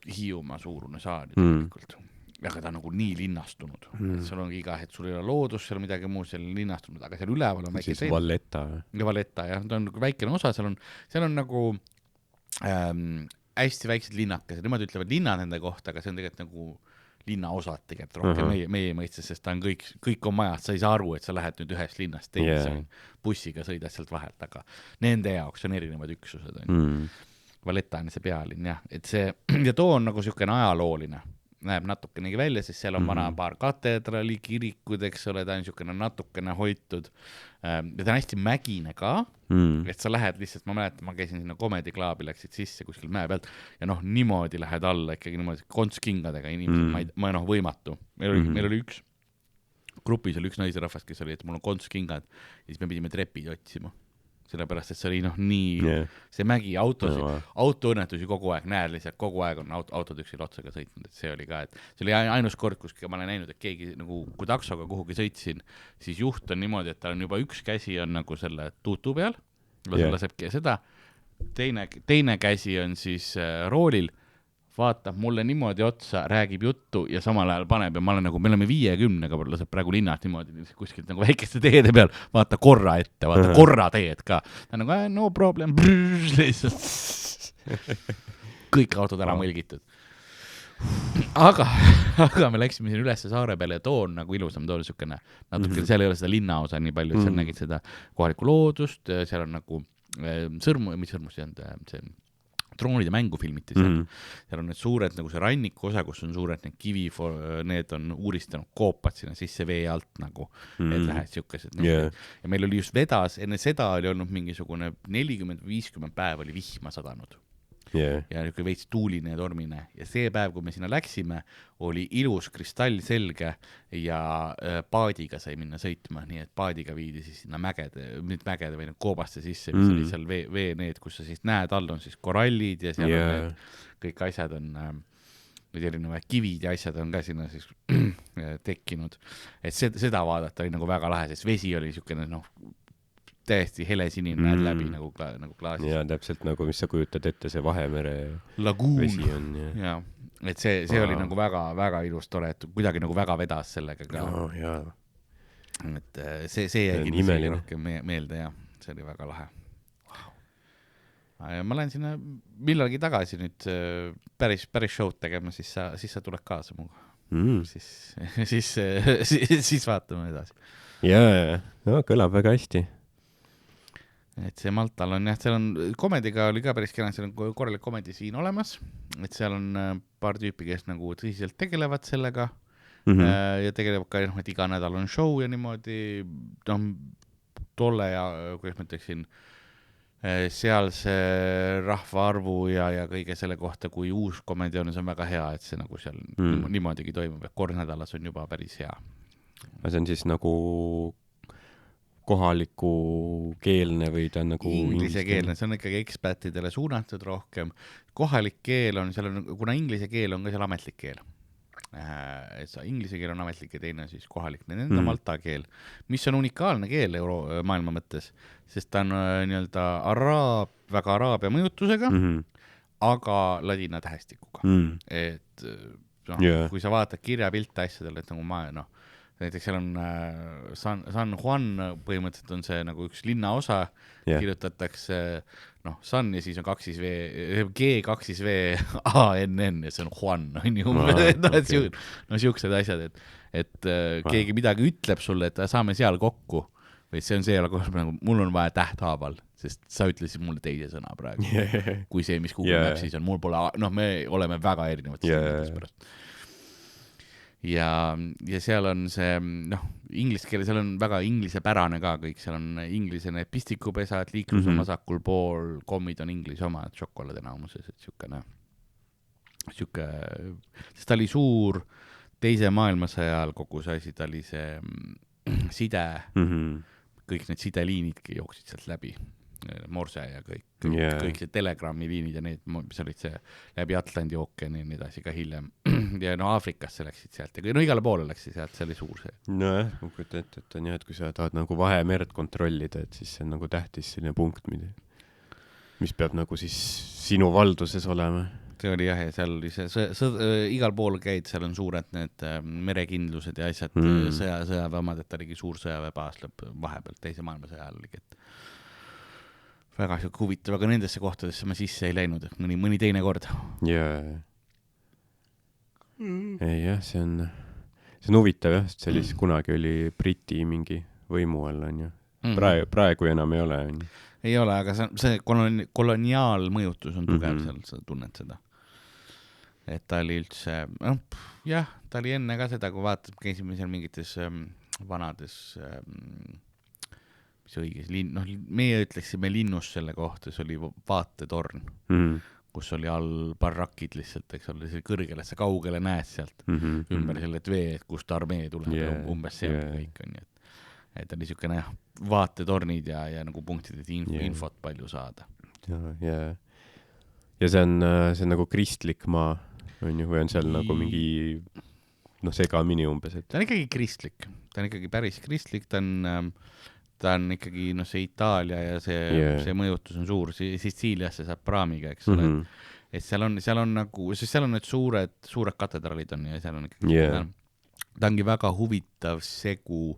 Hiiumaa suurune saar tegelikult. Aga ta on nagu nii linnastunud. Et sul ongi iga hetk, sul ei ole loodus, seal midagi muu, seal linnastunud, aga seal üleval on väike siis Valletta. Ja Valletta, jah. Ta on nagu väikene osa, seal on nagu hästi väiksed linnakesed. Nemad ütlevad linnad nende kohta, aga see on tegelikult nagu linnaosad tegelikult rohkem meie mõistes, sest ta on kõik on majad, sa ei saa aru, et sa lähed nüüd ühest linnast teise, bussiga sõidad sealt vahelt, aga nende jaoks on erinevad üksused. Valletta on see pealinn, jah. Et see, ja too on nagu siukene ajalooline, näeb natukenegi välja, sest seal on vana paar katedrali, kirikud, eks ole, ta on siukene natukene hoitud. Ja ta on hästi mägine ka, et sa lähed lihtsalt, ma mäletan, ma käisin sinna Comedy Clubi, läksid sisse kuskil mäe pealt ja niimoodi lähed alla ikkagi niimoodi kontskingadega inimesed, ma võimatu. Meil oli grupis oli üks naiserahvas, kes oli, et mul on kontskingad ja siis me pidime trepid otsima. Sellepärast, et see oli nii, see mägi autoõnnetusi kogu aeg, näed lihtsalt kogu aeg on autod üksil otsaga sõitnud, et see oli ka, et see oli ainus kord, kus ma olen näinud, et keegi nagu, kui taksoga kuhugi sõitsin, siis juht on niimoodi, et tal on juba üks käsi on nagu selle tuutu peal, lasebki seda, teine käsi on siis roolil, vaatab mulle niimoodi otsa, räägib juttu ja samal ajal paneb ja ma olen nagu, me oleme 50-ga, laseb praegu linnast niimoodi kuskilt nagu väikeste teede peal, vaata korra ette, vaata korra teed ka. Ta on nagu, no problem, kõik autod ära mõlgitud. Aga me läksime siin ülesse saare peale ja too on nagu ilusam, too on siukene, natuke, seal ei ole seda linnaosa nii palju, et seal nägid seda kohalikku loodust, seal on nagu sõrmus ei olnud, see droonide mängu filmiti seal. Seal on need suured, nagu see ranniku osa, kus on suured need kivi, need on uuristanud koopad sinna sisse vee alt nagu, et lähed siukesed. Ja meil oli just vedas, enne seda oli olnud mingisugune 40-50 päev oli vihma sadanud. Ja veits tuuline ja tormine. Ja see päev, kui me sinna läksime, oli ilus kristallselge ja paadiga sai minna sõitma, nii et paadiga viidi siis sinna mägede või koobaste sisse, mis oli seal vee need, kus sa siis näed, all on siis korallid ja seal on need, kõik asjad on, erinevad kivid ja asjad on ka sinna siis tekkinud. Et seda vaadata oli nagu väga lahe, sest vesi oli siukene, täiesti helesinine, näed läbi nagu klaasis. Ja täpselt nagu, mis sa kujutad ette, see Vahemere laguun. Vesi on. Ja, et see oli nagu väga ilus tore, et kuidagi nagu väga vedas sellega ka. Et see jäi kindlasti rohkem meelde ja see oli väga lahe. Ja ma lähen sinna millalgi tagasi nüüd päris show'd tegema, siis sa tuled kaasa muga. Siis vaatame edasi. Ja, kõlab väga hästi. Et see Maltal on jah, seal on komediga oli ka päris kena, seal on korralik komedi siin olemas, et seal on paar tüüpi, kes nagu tõsiselt tegelevad sellega ja tegelevad ka, et iga nädal on show ja niimoodi tolle ja, kuidas ma ütleksin, sealse rahvaarvu ja kõige selle kohta, kui uus komedi on, see on väga hea, et see nagu seal niimoodigi toimub, et kord nädalas on juba päris hea. See on siis nagu kohaliku keelne või ta on nagu inglise keelne, see on ikkagi ekspätidele suunatud rohkem. Kohalik keel on, seal on, kuna inglise keel on ka seal ametlik keel. Inglise keel on ametlik ja teine siis kohalik, nende malta keel, mis on unikaalne keel maailma mõttes, sest ta on nii-öelda väga araabia mõjutusega, aga ladina tähestikuga. Et kui sa vaatad kirjapilte asjadele, et nagu näiteks seal on San Juan, põhimõtteliselt on see nagu üks linnaosa, kirjutatakse San ja siis on G2V ANN ja see on Juan, on ju, siuksed asjad, et keegi midagi ütleb sulle, et saame seal kokku, või see on see, nagu mul on vaja tähthaaval, sest sa ütlesid mulle teise sõna praegu, kui see, mis Google Maps siis on, mul pole, me oleme väga erinevad pärast. Ja seal on see, inglise keele, seal on väga inglisepärane ka kõik, seal on inglisene pistikupesad, liiklus on vasakul pool, kommid on inglise oma, šokolaad enamuses, et siuke, sest ta oli suur teise maailmasõja ajal kogu see asi, ta oli see side, kõik need sideliinidki jooksid sealt läbi, Morse ja kõik see telegrammi liinid ja need, mis olid see läbi Atlandi ookeani ja nii edasi ka hiljem. Ja Aafrikasse läksid sealt ja igale poole läksid sealt, see oli suur see. Nojah, ma kujutan ette, et on jah, et kui sa tahad nagu Vahemerd kontrollida, et siis see on nagu tähtis selline punkt, mida. mis peab nagu siis sinu valduses olema. See oli jah, ja seal oli igal pool käid, seal on suured need merekindlused ja asjad, sõjaväe omad, et ta oligi suur sõjaväebaas vahepeal, teise maailmasõja all oligi, et väga huvitav, aga nendesse kohtadesse ma sisse ei läinud, mõni teine kord. Ei jah, see on huvitav jah, sest sellist kunagi oli Briti mingi võimu all, on ju. Praegu enam ei ole, on ju. Ei ole, aga see koloniaalmõjutus on tugev seal, sa tunned seda. Et ta oli üldse, jah, ta oli enne ka seda, kui vaatad, käisime seal mingites vanades, mis õiges, meie ütleksime linnus selle kohta, see oli vaatetorn, kus oli all barrakid lihtsalt, eks ole, see kõrgele, see kaugele näed sealt ümber selle vee, kust armee tuleb, umbes see kõik on, et oli niisugune vaatetornid ja nagu punktid, et infot palju saada. Ja see on nagu kristlik maa, on ju, või on seal nagu mingi segamini umbes, et ta on ikkagi kristlik, ta on ikkagi päris kristlik, ta on ikkagi see Itaalia ja see mõjutus on suur, Sitsiiliasse saab praamiga, eks ole, et seal on nagu, sest seal on need suured katedralid on ja seal on ikkagi ta ongi väga huvitav segu,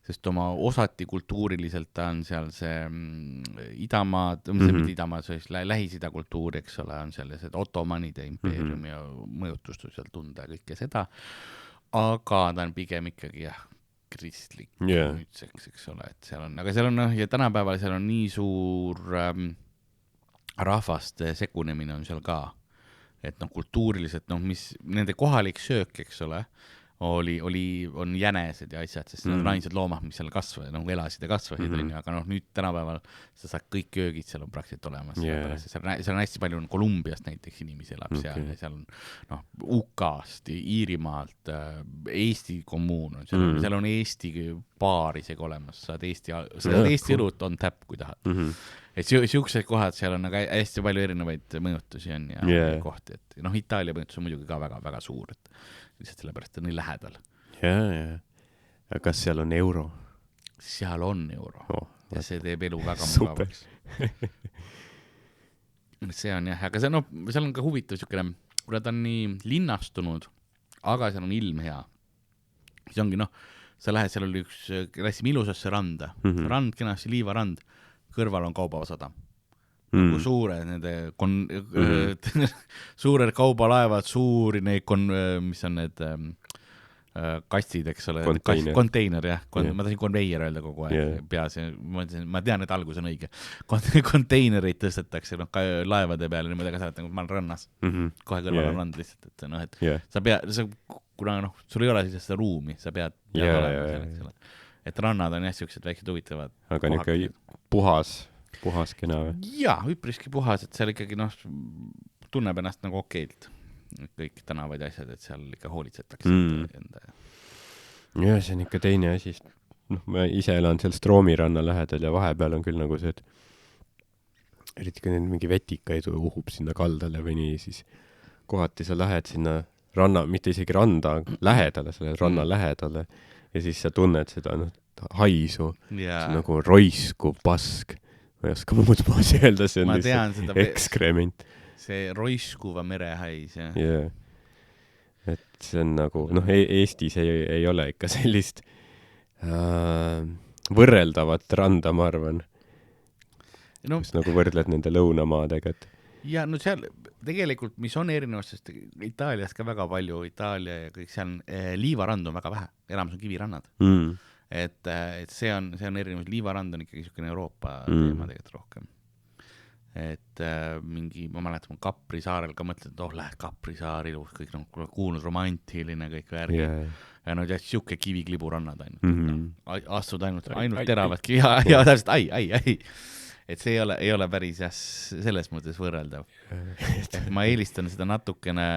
sest oma osati kultuuriliselt ta on seal see idamaad, mitte idamaad, see Lähis-Ida kultuur, eks ole, on sellised Ottomanide impeeriumi ja mõjutust seal tunda ja kõike seda, aga ta on pigem ikkagi kristlik nüüdseks, eks ole, et seal on, aga seal on ja tänapäeval seal on nii suur rahvaste segunemine on seal ka, et kultuuriliselt, mis nende kohalik söök, eks ole, on jänesed ja asjad, sest need on ainsad loomad, mis seal kasvasid, elasid ja kasvasid, aga nüüd tänapäeval sa saad kõik köögid seal on praktiliselt olemas. Seal on hästi palju Kolumbiast näiteks inimesi elab seal ja seal on UK-st, Iirimaalt, Eesti kommuun on seal on Eesti baar isegi olemas, saad Eesti õlut on täpp, kui tahad. Et siuksed kohad seal on hästi palju erinevaid mõjutusi on ja kohti, et Itaalia mõjutus on muidugi ka väga-väga suur, et lihtsalt sellepärast on nii lähedal. Ja kas seal on euro? Seal on euro ja see teeb elu väga mugavaks. See on jah, aga seal on ka huvitav siukene, kuna ta on nii linnastunud, aga seal on ilm hea. See ongi sa lähed, seal oli läksime ilusasse randa, rand kenasti liivarand, kõrval on kaubasadam. Nagu suured nende suured kaubalaevad, suuri neid, mis on need kastid, eks ole, konteiner, jah, ma tahtsin konveier öelda kogu aeg peas, ma tean, et algus on õige, konteinereid tõstetakse laevade peale, niimoodi, aga sa oled, ma olen rannas, kohe kõrval on rand lihtsalt, et sa pead, kuna sul ei ole siis seda ruumi, sa pead olema selleks, et rannad on jah, siuksed väiksed huvitavad. Aga niisugune puhas kena või? Jaa, üpriski puhas, et seal ikkagi tunneb ennast nagu okeilt. Kõik tänavaid asjad, et seal ikka hoolitsetakse enda. Ja see on ikka teine asi. Ma ise elan seal Stroomi ranna lähedal ja vahepeal on küll nagu see, et eriti kui mingi vetikaid uhub sinna kaldale või nii, siis kohati sa lähed sinna ranna, mitte isegi randa lähedale, sa lähed ranna lähedale ja siis sa tunned seda haisu, nagu roisku pask. Ma ei oska muud maasi öelda, see on lihtsalt ekskrement. See roiskuva merehais, jah. Et see on nagu, Eestis ei ole ikka sellist võrreldavat randa, ma arvan. Kus nagu võrdled nende lõunamaadega, et ja seal tegelikult, mis on erinevus, sest Itaalias ka väga palju, Itaalia ja kõik seal liivarand on väga vähe, enamus on kivirannad. Et see on erinevus, liivarand on ikkagi niisugune Euroopa teema tegelikult rohkem. Et mingi, ma mäletan, Kapri saarel ka mõtled, et lähed Kapri saar ilus, kõik kuulnud romantiline, kõik värgi. Ja siuke kivikliburannad ainult. Astud ainult teravad kivi, ja täpselt, ai. Et see ei ole päris selles mõttes võrreldav. Ma eelistan seda natukene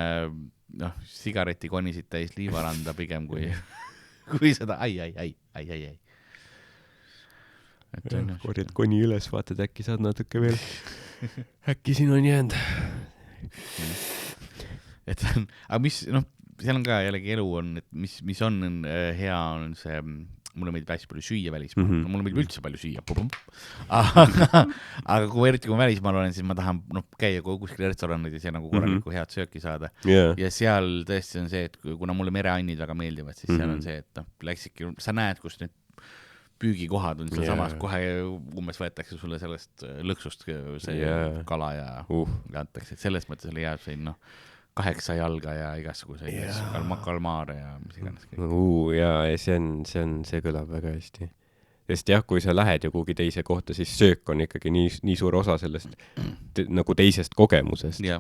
sigaretikonisid täis liivaranda pigem kui seda ai. Korjad koni üles, vaatad, äkki saad natuke veel. Äkki siin on jäänud. Aga mis, seal on ka jällegi elu on, et mis on hea, on see mulle meeldib hästi palju süüa välismaal, mulle meeldib üldse palju süüa, aga kui eriti kui välismaal olen, siis ma tahan käia kuskil restoranides ja nagu korralikku head sööki saada ja seal tõesti on see, et kuna mulle mereannid väga meeldivad, siis seal on see, et läksidki, sa näed, kus need püügikohad on seal samas, kohe umbes võetakse sulle sellest lõksust see kala ja antakse, et selles mõttes oli hea see 8 jalga ja igasuguseid kalmaare ja mis iganes. See kõlab väga hästi. Sest jah, kui sa lähed ja kuhugi teise kohta, siis söök on ikkagi nii suur osa sellest nagu teisest kogemusest. Jah,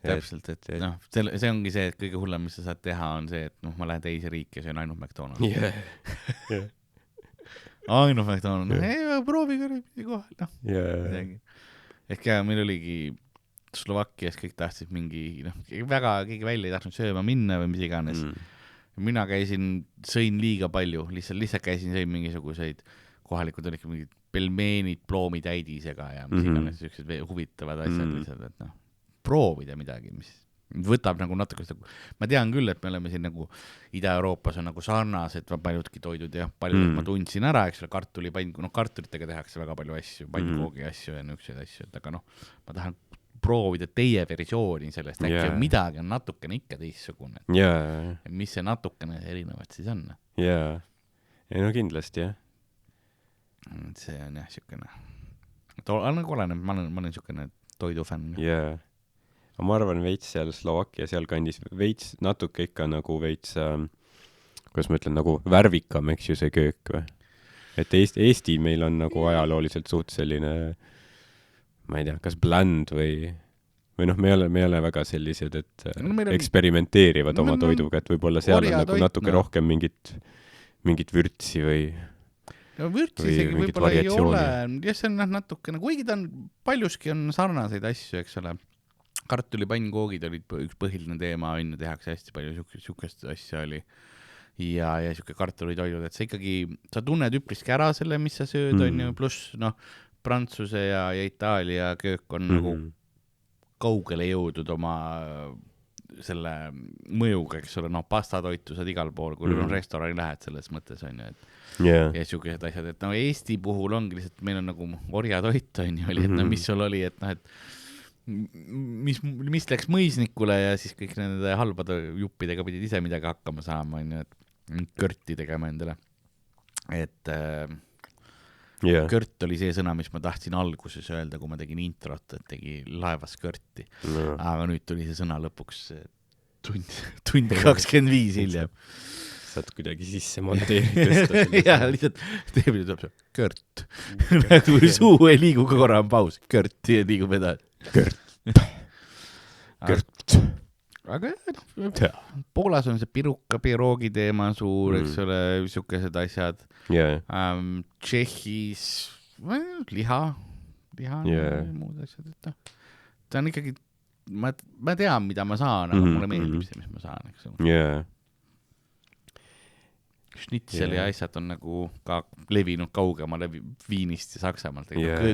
täpselt, et see ongi see, et kõige hullem, mis sa saad teha, on see, et ma lähen teise riiki ja söön ainult McDonald's. Ainult McDonald's. Proovi kõrvi kohal. Ehk meil oligi Slovakkias kõik tahtsid mingi, väga keegi välja ei tahtnud sööma minna või mis iganes. Mina sõin liiga palju, lihtsalt käisin, sõin mingisuguseid kohalikud olid mingid pelmeenid ploomitäidisega ja mis iganes sellised huvitavad asjad lihtsalt, et proovida midagi, mis võtab nagu natuke seda, ma tean küll, et me oleme siin nagu Ida-Euroopas on nagu sarnased paljudki toidud ja paljud ma tundsin ära, eks ole, kartulitega tehakse väga palju asju, pannkoogi asju ja niisuguseid asju, et aga ma tahan proovida teie versiooni sellest, äkki midagi on natukene ikka teissugune. Mis see natukene erinevad siis on? Kindlasti, jah. See on jah, siukene. Nagu oleneb, ma olen siukene toidufänn. Ma arvan, veits seal Slovakkia seal kandis veits natuke ikka nagu veits, kuidas ma ütlen, nagu värvikam, eks ju see köök või? Et Eesti meil on nagu ajalooliselt suht selline ma ei tea, kas bland või me ei ole väga sellised, et eksperimenteerivad oma toiduga, et võib-olla seal on nagu natuke rohkem mingit vürtsi või vürtsi isegi võib-olla ei ole. Ja see on natukene, kuigi ta on, paljuski on sarnaseid asju, eks ole. Kartulipannkoogid olid üks põhiline teema, tehakse hästi palju siukest asja oli. Ja siuke kartulitoidud, et sa ikkagi, sa tunned üpriski ära selle, mis sa sööd on ju, pluss Prantsuse ja Itaalia köök on nagu kaugele jõudnud oma selle mõjuga, eks ole, pastatoitu saad igal pool, kui restorani lähed selles mõttes on ju, et ja siukesed asjad, et Eesti puhul ongi lihtsalt, meil on nagu orjatoit on ju, et mis sul oli, et mis läks mõisnikule ja siis kõik nende halbade juppidega pidid ise midagi hakkama saama, on ju, et kõrti tegema endale, et kõrt oli see sõna, mis ma tahtsin alguses öelda, kui ma tegin introt, et tegi laevas kõrti. Aga nüüd tuli see sõna lõpuks tund 25 hiljem. Saad kuidagi sisse monteeritud. Jah, lihtsalt teeb see kõrt. Kui suu ei liigu, ka korra on paus. Kõrt ja liigub edasi. Kõrt. Aga Poolas on see piroogi teema suur, eks ole, siukesed asjad. Tšehhis liha muud asjad, et ta on ikkagi, ma tean, mida ma saan, aga mulle meeldib see, mis ma saan, eks ole. Schnitzel ja asjad on nagu ka levinud kaugemale Viinist ja Saksamaalt.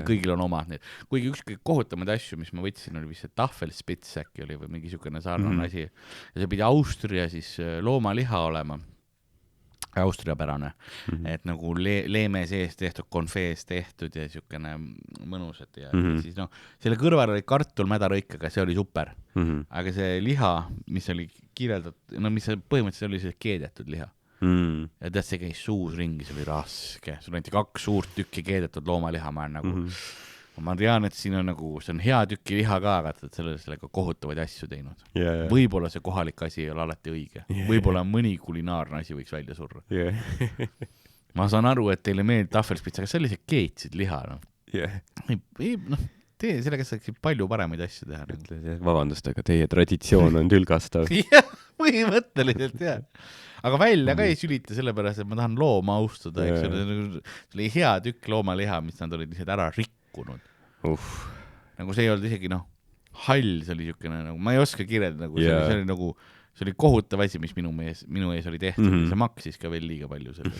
Kõigil on omad need. Kuigi üks kohutamaid asju, mis ma võtsin, oli vist see Tafelspitz äkki oli või mingi siukene sarnane asi. Ja see pidi Austria siis loomaliha olema. Austriapärane. Et nagu leeme sees tehtud, konfees tehtud ja siukene mõnusad. Ja siis selle kõrval oli kartul mädarõikaga, see oli super. Aga see liha, mis oli kirjeldatud, mis põhimõtteliselt oli see keedetud liha. Ja tead, see käis suus ringi, see oli raske. Sul anti 2 suurt tükki keedetud loomaliha, ma tean, et siin on nagu, see on hea tükki liha ka, aga sellega kohutavaid asju teinud. Võib-olla see kohalik asi ei ole alati õige. Võib-olla mõni kulinaarne asi võiks välja surra. Ma saan aru, et teile meeldib Tafelspitz, aga see oli see keetsid liha. Sellega saaks palju paremaid asju teha. Vabandust, aga teie traditsioon on tülgastav. Põhimõtteliselt, jah. Aga välja ka ei sülita sellepärast, et ma tahan looma austada, eks ole. See oli hea tükk loomaliha, mis nad olid lihtsalt ära rikkunud. Nagu see ei olnud isegi, hall, see oli siukene, ma ei oska kirjeldada, see oli kohutav asi, mis minu ees oli tehtud, ja see maksis ka veel liiga palju selle.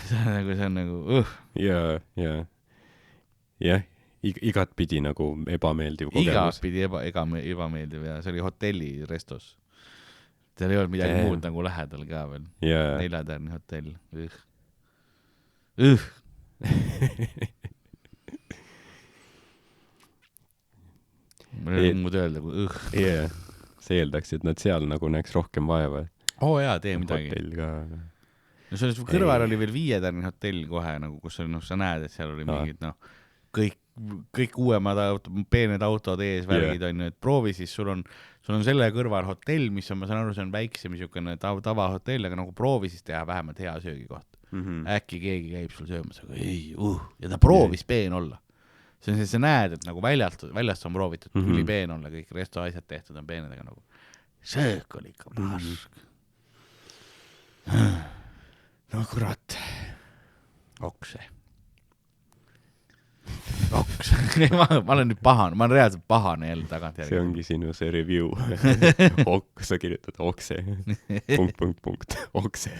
See on nagu. Jah, igat pidi nagu ebameeldiv kogemus. Igat pidi ebameeldiv ja see oli hotelli restos. Teil ei olnud midagi muud nagu lähedal ka veel. 4-tärni hotell. Mul ei ole muud öelda kui See eeldaks, et nad seal nagu näeks rohkem vaeva. Tee midagi. No selles kõrval oli veel 5-tärni hotell kohe, nagu, kus oli, sa näed, et seal oli mingid, kõik uuemad peened autod ees, värgid on ju, et proovi siis, sul on selle kõrval hotell, mis on, ma saan aru, see on väiksem niisugune tavahotell, aga nagu proovi siis teha vähemalt hea söögikoht. Äkki keegi käib sul söömas, aga ja ta proovis peen olla. See on see, sa näed, et nagu väljast on proovitud küli peen olla, kõik resto asjad tehtud on peened, aga nagu söök oli ikka pask. No kurat. Okse. ma olen nüüd pahane, ma olen reaalselt pahane jälle tagant järgi. See ongi sinu see review. Sa kirjutad okse. ... okse. ...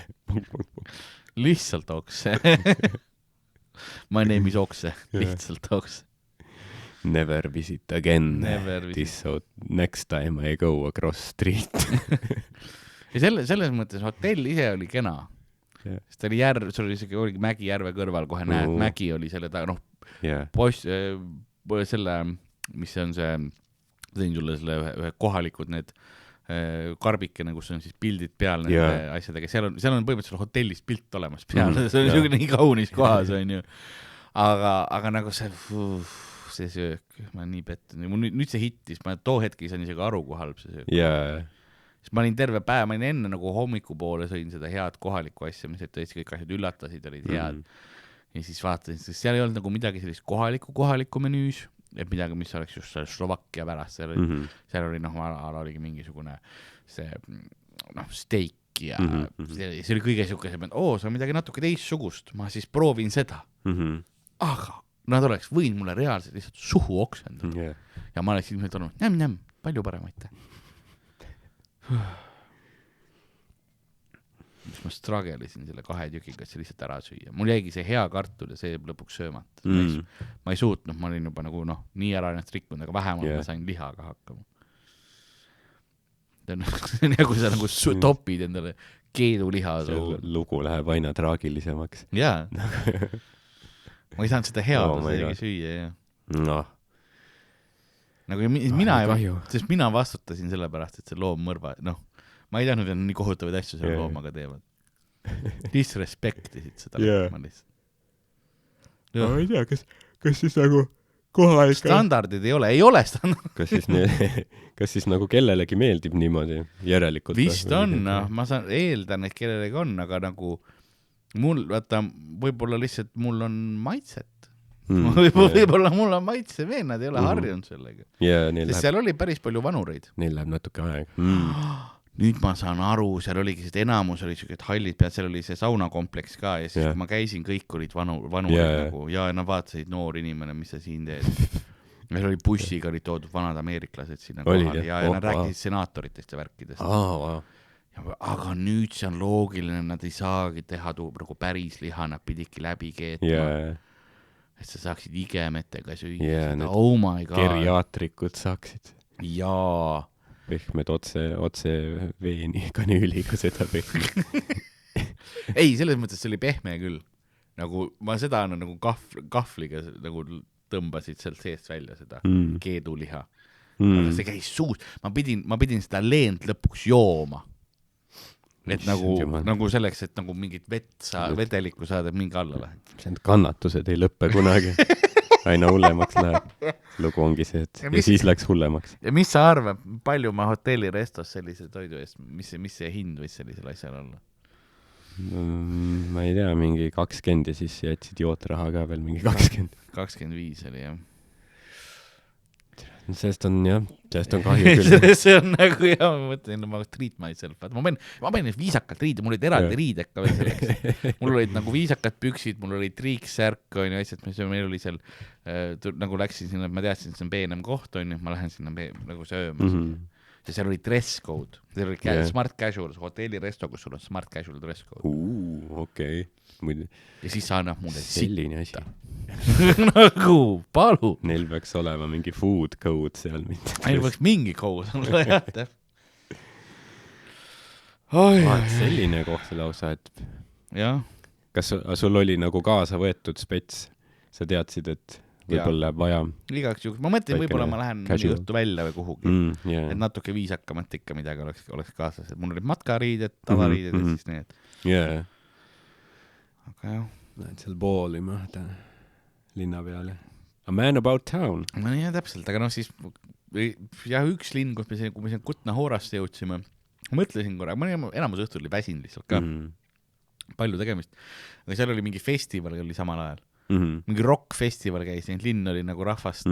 Lihtsalt okse. My name is okse. Lihtsalt okse. Never visit again. Next time I go across street. Ja selles mõttes hotell ise oli kena. Sest oli sul oli mägi järve kõrval, kohe näed, mägi oli selle selle, mis on see, tõin sulle selle ühe kohalikud need karbikene, kus on siis pildid peal nende asjadega. Seal on põhimõtteliselt hotellist pilt olemas peal. See on niisugune nii kaunis kohas, on ju. Aga nagu see söök, ma nii pettin. Nüüd see hittis, ma too hetki sain isegi aru, kui halb see söök. Siis ma olin terve päev, ma olin enne nagu hommiku poole sõin seda head kohalikku asja, mis tõesti kõik asjad üllatasid, olid head. Ja siis vaatasin, sest seal ei olnud nagu midagi sellist kohalikku menüüs, et midagi, mis oleks just Slovakkia pärast. Seal oli, oligi mingisugune see, steak ja see oli kõige siukese, see on midagi natuke teistsugust, ma siis proovin seda. Aga nad oleks võinud mulle reaalselt lihtsalt suhu oksendada. Ja ma oleks ilmselt olnud, näm, palju parem, aitäh. Mis ma stragelisin selle 2 tükiga, et see lihtsalt ära süüa. Mul jäigi see hea kartul ja see lõpuks söömata. Ma ei suutnud, ma olin juba nagu nii ära ennast rikkunud, aga vähemalt ma sain lihaga hakkama. See on nagu sa nagu topid endale keeduliha. Lugu läheb aina traagilisemaks. Jaa. Ma ei saanud seda head süüa. Nagu sest mina vastutasin selle pärast, et see loom mõrva, ma ei teadnud, et nii kohutavaid asju selle loomaga teevad. Disrespektisid seda. Ma ei tea, kas siis nagu kohalik... Standardid ei ole standardid. Kas siis nagu kellelegi meeldib niimoodi järelikult? Vist on, ma eeldan, et kellelegi on, aga nagu mul, võib-olla lihtsalt mul on maitset. Võib-olla mul on maitse veel, nad ei ole harjunud sellega. Sest seal oli päris palju vanureid. Neil läheb natuke aeg. Nüüd ma saan aru, seal oligi see enamus oli siuke hallid pead, seal oli see saunakompleks ka ja siis kui ma käisin, kõik olid vanurid nagu ja nad vaatasid noor inimene, mis sa siin teed. Meil oli bussiga olid toodud vanad ameeriklased sinna kohal ja nad rääkisid senaatoritest ja värkidest. Aga nüüd see on loogiline, nad ei saagi teha nagu päris liha, nad pididki läbi keetma. Et sa saaksid igemetega süüa. Oh my god. Geriaatrikud saaksid. Jaa. Pehmed otse veeni kanüüliga seda pehmed. Ei, selles mõttes see oli pehme küll. Nagu ma seda nagu kahvliga nagu tõmbasid sealt seest välja seda keeduliha. Aga see käis suus. Ma pidin seda leent lõpuks jooma. Et nagu selleks, et nagu mingit vedelikku saada mingi alla läheb. See kannatused ei lõppe kunagi. Aina hullemaks läheb. Lugu ongi see, et ja siis läks hullemaks. Ja mis sa arvad, palju ma hotelli restos sellise toidu eest, mis see hind võis sellisel asjal olla? Ma ei tea, mingi 20 ja siis jätsid jootraha ka veel mingi 20. 25 oli, jah. Sellest on kahju küll. See on nagu, ma mõtlen, ma treat myself. Ma pean viisakalt riida, mul olid eraldi riided ka veel selleks. Mul olid nagu viisakad püksid, mul olid triiksärk, on ju, asjad, meil oli seal, nagu läksin sinna, ma teadsin, et see on peenem koht, on ju, ma lähen sinna nagu söömas. Ja seal oli dress code, seal oli smart casual, hotelli resto, kus sul on smart casual dress code. Okei. Ja siis sa annab mulle selline asi. Nagu, palu. Neil peaks olema mingi food code seal. Neil peaks mingi code olla, jah. selline koht lausa, et jah. Kas sul oli nagu kaasa võetud spets? Sa teadsid, et võib-olla läheb vaja? Igaks juhuks. Ma mõtlen, võib-olla ma lähen mõni õhtu välja või kuhugi. Yeah. Et natuke viisakamalt ikka midagi oleks kaasas. Et mul olid matkariided, tavariided ja siis need. Yeah. Aga jah. Lähed seal boolima linna peale. A man about town. No jah, täpselt. Aga noh, siis jah, üks linn, kui me siin Kutna-Hoorasse jõudsime, mõtlesin korra, ma enamus õhtul oli väsinud lihtsalt ka. Palju tegemist. Aga seal oli mingi festival, oli samal ajal. Mingi rock-festival käis, linn oli nagu rahvast,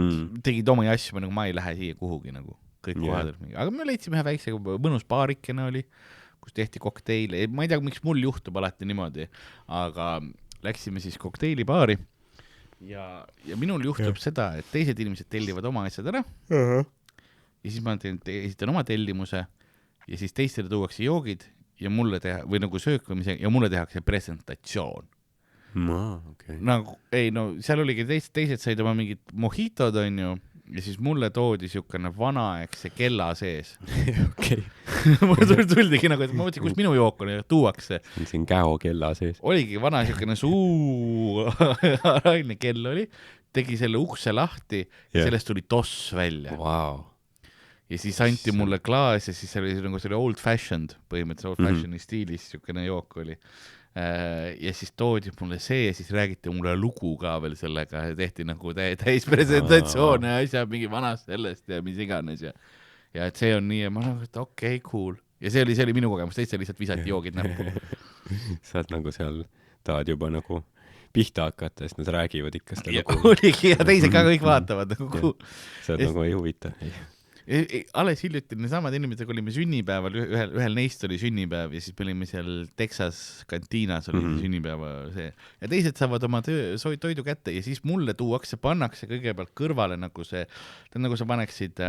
tegid oma asju, nagu ma ei lähe siia kuhugi nagu, kõik kohad. Aga me leidsime ühe väikse, mõnus baarikene oli, kus tehti kokteile. Ma ei tea, miks mul juhtub alati niimoodi, aga läksime siis kokteilibaari ja minul juhtub seda, et teised inimesed tellivad oma asjad ära ja siis ma esitan oma tellimuse ja siis teistele tuuakse joogid ja mulle või nagu söökvamise ja mulle tehakse presentatsioon. Okay. Nagu, ei, no seal oligi teised said oma mingid mojitod, on ju, ja siis mulle toodi siukene vanaegse kella sees. Okay. Mulle tuldigi nagu, et ma mõtlesin, kus minu jook on ja tuuakse. Siin käo kella sees. Oligi vana siukene raine kell oli, tegi selle ukse lahti ja sellest tuli toss välja. Wow. Ja siis anti mulle klaas ja siis see oli old fashioned, põhimõtteliselt old fashion'i stiilis siukene jook oli. Ja siis toodi mulle see ja siis räägiti mulle lugu ka veel sellega ja tehti nagu täis presentatsioon ja asja mingi vanast sellest ja mis iganes ja et see on nii ja ma nagu, et okei, cool. Ja see oli minu kogemus, teiste lihtsalt visati joogid näppu. Sa oled nagu seal, tahad juba nagu pihta hakata, sest nad räägivad ikka seda lugu. Oligi ja teised ka kõik vaatavad nagu. See on nagu ei huvita. Alles hiljuti nesamad inimesega olime sünnipäeval, ühel neist oli sünnipäev ja siis me olime seal Texas kantiinas oli sünnipäeva see. Ja teised saavad oma toidu kätte ja siis mulle pannakse kõigepealt kõrvale nagu see, nagu sa paneksid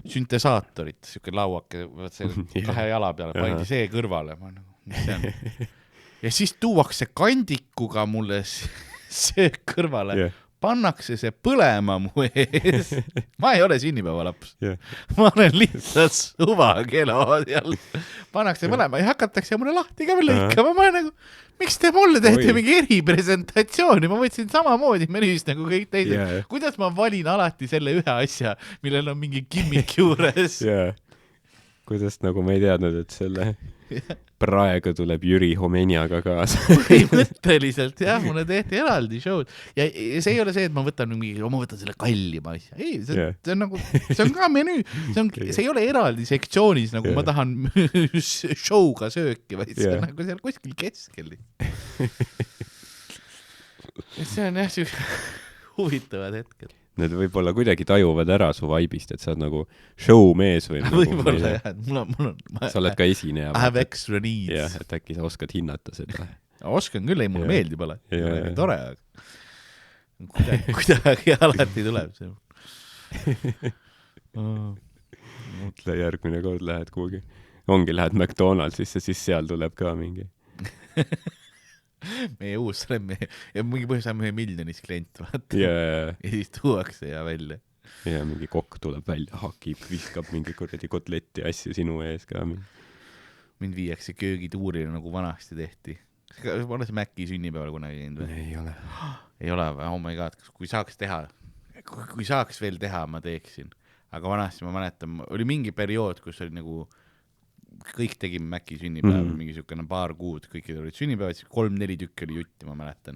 süntesaatorit, siuke lauake, kahe jala peale, pandi see kõrvale. Mis see on? Ja siis tuuakse kandikuga mulle söök kõrvale. Pannakse see põlema mu ees. Ma ei ole sünnipäevalaps. Ma olen lihtsalt suva kelo seal. Pannakse põlema ja hakatakse mulle lahti ka veel lõikama. Ma nagu, miks te mulle teete mingi eripresentatsiooni? Ma võtsin samamoodi menüüst nagu kõik teised. Kuidas ma valin alati selle ühe asja, millel on mingi kimmik juures? Kuidas nagu ma ei teadnud, et selle praegu tuleb Jüri Homeniaga kaasa. Põhimõtteliselt, jah, mulle tehti eraldi showd. Ja see ei ole see, et ma võtan selle kallima asja. Ei, see on nagu, see on ka menüü. See ei ole eraldi sektsioonis, nagu ma tahan showga sööki, vaid see on nagu seal kuskil keskel. See on jah, huvitavad hetked. Need võib-olla kuidagi tajuvad ära su vaibist, et sa oled nagu showmees või nagu, võib-olla jah, et mul on sa oled ka esineja. I have extra needs. Jah, et äkki sa oskad hinnata seda. Oskan küll, ei, mulle meeldib ole. Tore, aga kuidagi alati tuleb see. Mõtle järgmine kord lähed kuhugi. Lähed McDonaldsisse, siis seal tuleb ka mingi. Meie uus ja mingi põhjus on meie miljonis klient, vaata. Ja siis tuuakse ja välja. Ja mingi kokk tuleb välja, hakib, viskab mingi kuradi kotletti asju sinu ees ka. Mind viiakse köögituurile nagu vanasti tehti. Oled see Mäkki sünnipäeval kunagi käinud või? Ei ole. Ei ole või? Oh my god, kui saaks veel teha, ma teeksin. Aga vanasti ma mäletan, oli mingi periood, kus oli nagu kõik tegime Mäkki sünnipäev, mingi siukene paar kuud, kõikid olid sünnipäevad, 3-4 tükki oli jutti, ma mäletan.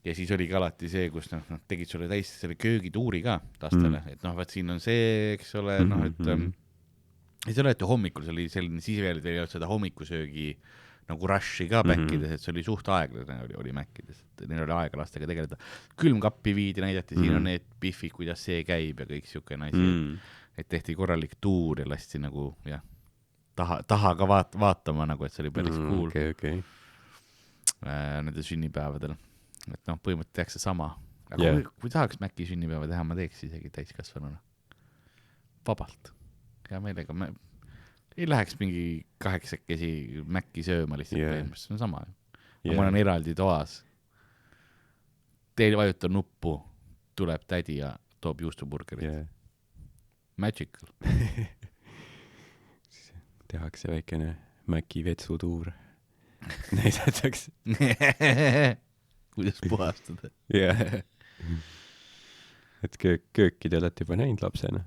Ja siis oligi alati see, kus tegid sulle täis selle köögituuri ka tastele, et vaat siin on see, eks ole, et see olete hommikul, see oli selline siseveelid ei olnud seda hommikusöögi nagu rushi ka Mäkkides, et see oli suht aeglane oli Mäkkides, et neil oli aega lastega tegeleda. Külmkappi viidi, näidati, siin on need biffid, kuidas see käib ja kõik siukene asi, et tehti korralik tuur ja lasti nagu, jah, taha ka vaatama nagu, et see oli päris cool. Okay. Nende sünnipäevadel. Et põhimõtteliselt tehakse sama. Aga kui tahaks Mäkki sünnipäeva teha, ma teeks isegi täiskasvanuna. Vabalt. Ja meelega ei läheks mingi 8 Mäkki sööma lihtsalt. See on sama. Ma olen eraldi toas. Teil vajuta nuppu, tuleb tädi ja toob juustuburgerit. Magical. Tehakse väikene Mäki vetsutuur näidatakse. Kuidas puhastada. Yeah. Et kööki te olete juba näinud lapsena.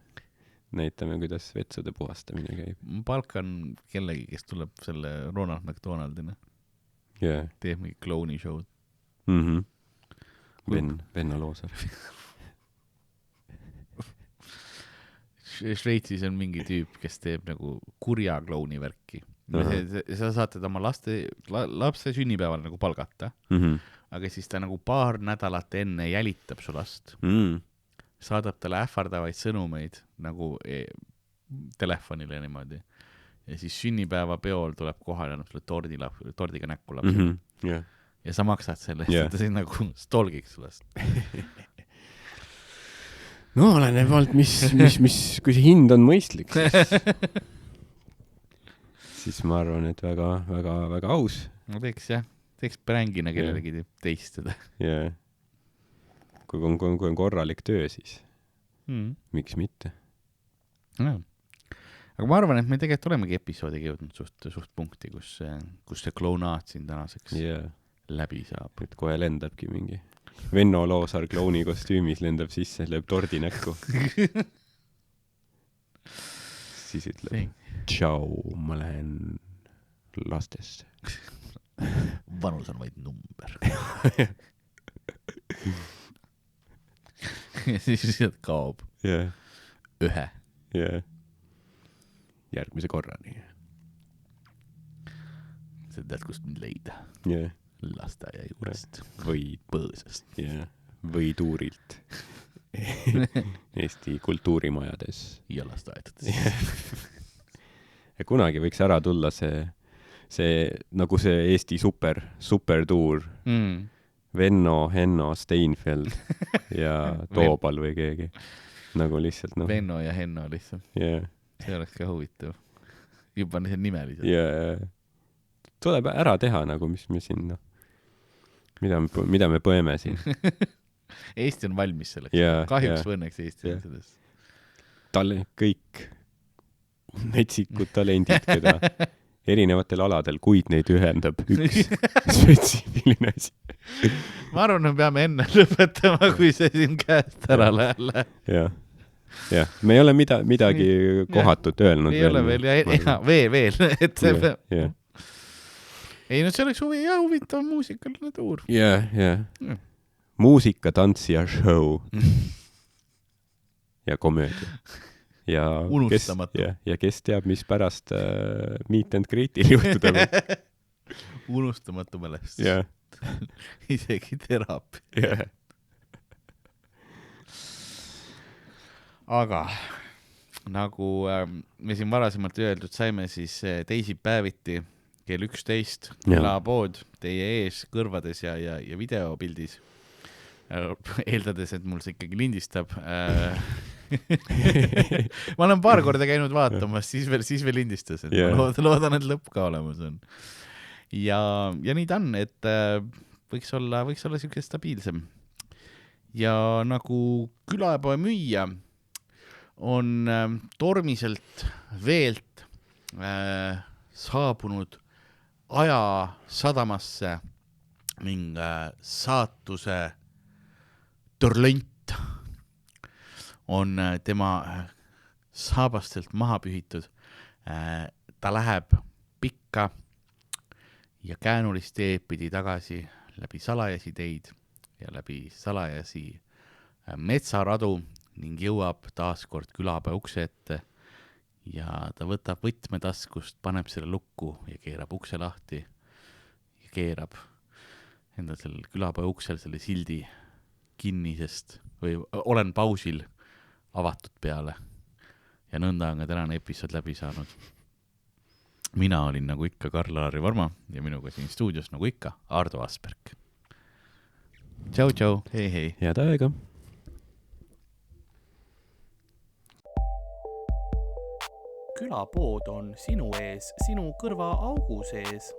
Näitame, kuidas vetsude puhastamine käib. Palkan kellegi, kes tuleb selle Ronald McDonaldina. Yeah. Teeb mingi klouni show'd. Venno Loosar. Šveitsis on mingi tüüp, kes teeb nagu kurja klouni värki. Sa saate oma lapse sünnipäeval nagu palgata, aga siis ta nagu paar nädalat enne jälitab su last. Saadab talle ähvardavaid sõnumeid nagu telefonile niimoodi. Ja siis sünnipäeva peol tuleb kohal ja sulle tordiga näkku lapsele. Yeah. Ja sa maksad selle, et ta siin nagu stolgiks last. No oleneb alt, kui see hind on mõistlik, siis ma arvan, et väga aus. No teeks prängina kellelegi teistada. Yeah. Kui on korralik töö, siis miks mitte? No. Aga ma arvan, et me tegelikult olemegi episoodiga jõudnud suht punkti, kus see klounaat siin tänaseks läbi saab. Et kohe lendabki mingi Venno Loosar klouni kostüümis lendab sisse, lööb tordi näkku. Siis ütleb, tšau, ma lähen lastesse. Vanus on vaid number. Ja siis sealt kaob. Yeah. Ühe. Yeah. Järgmise korrani. Sa tead, kust mind leida. Yeah. Lasteaia juurest. Või põõsast. Yeah. Või tuurilt. Eesti kultuurimajades. Ja lasteaedades. Ja kunagi võiks ära tulla see nagu see Eesti supertuur. Venno, Henno, Steinfeld ja Toobal või keegi. Nagu lihtsalt, noh. Venno ja Henno lihtsalt. Yeah. See oleks ka huvitav. Juba see nimeliselt. Yeah. Tuleb ära teha, nagu mis me siin, noh. Mida me põeme siin. Eesti on valmis selleks. Kahjuks õnneks Eesti on selles. Kõik metsikud talendid, keda erinevatel aladel, kuid neid ühendab üks spetsiifiline asi. Ma arvan, me peame enne lõpetama, kui see siin käest ära läheb. Jah, me ei ole midagi kohatut öelnud. Ei ole veel, et see peab. Ei, no see oleks huvitav muusikaline tuur. Yeah. Muusika, tants ja show. Ja komöödia. Ja unustamatu. Ja kes teab, mis pärast meet and greetil juhtuda või? Unustamatu mälestus. Yeah. Isegi teraapia. Yeah. Aga nagu me siin varasemalt öeldud saime, siis teisipäeviti kell 11 külapood teie ees kõrvades ja videopildis. Eeldades, et mul see ikkagi lindistab. Ma olen paar korda käinud vaatamas, siis veel lindistas. Ma loodan, et lõpp ka olemas on. Ja nii ta on, et võiks olla siuke stabiilsem. Ja nagu külapoe müüja on tormiselt veelt saabunud aja sadamasse ning saatuse törlönt on tema saabastelt maha pühitud. Ta läheb pikka ja käänulist teed pidi tagasi läbi salajasi teid ja läbi salajasi metsaradu ning jõuab taaskord külapäe ukse ette ja ta võtab võtme taskust, paneb selle lukku ja keerab ukse lahti ja keerab endal sellel külapäe uksel selle sildi kinnisest või olen pausil avatud peale ja nõnda on ka tänane episood läbi saanud. Mina olin nagu ikka Karl-Lari Varma ja minuga siin stuudios nagu ikka Ardo Asperg. Tšau, hei. Head aega. Külapood on sinu ees, sinu kõrva augu sees.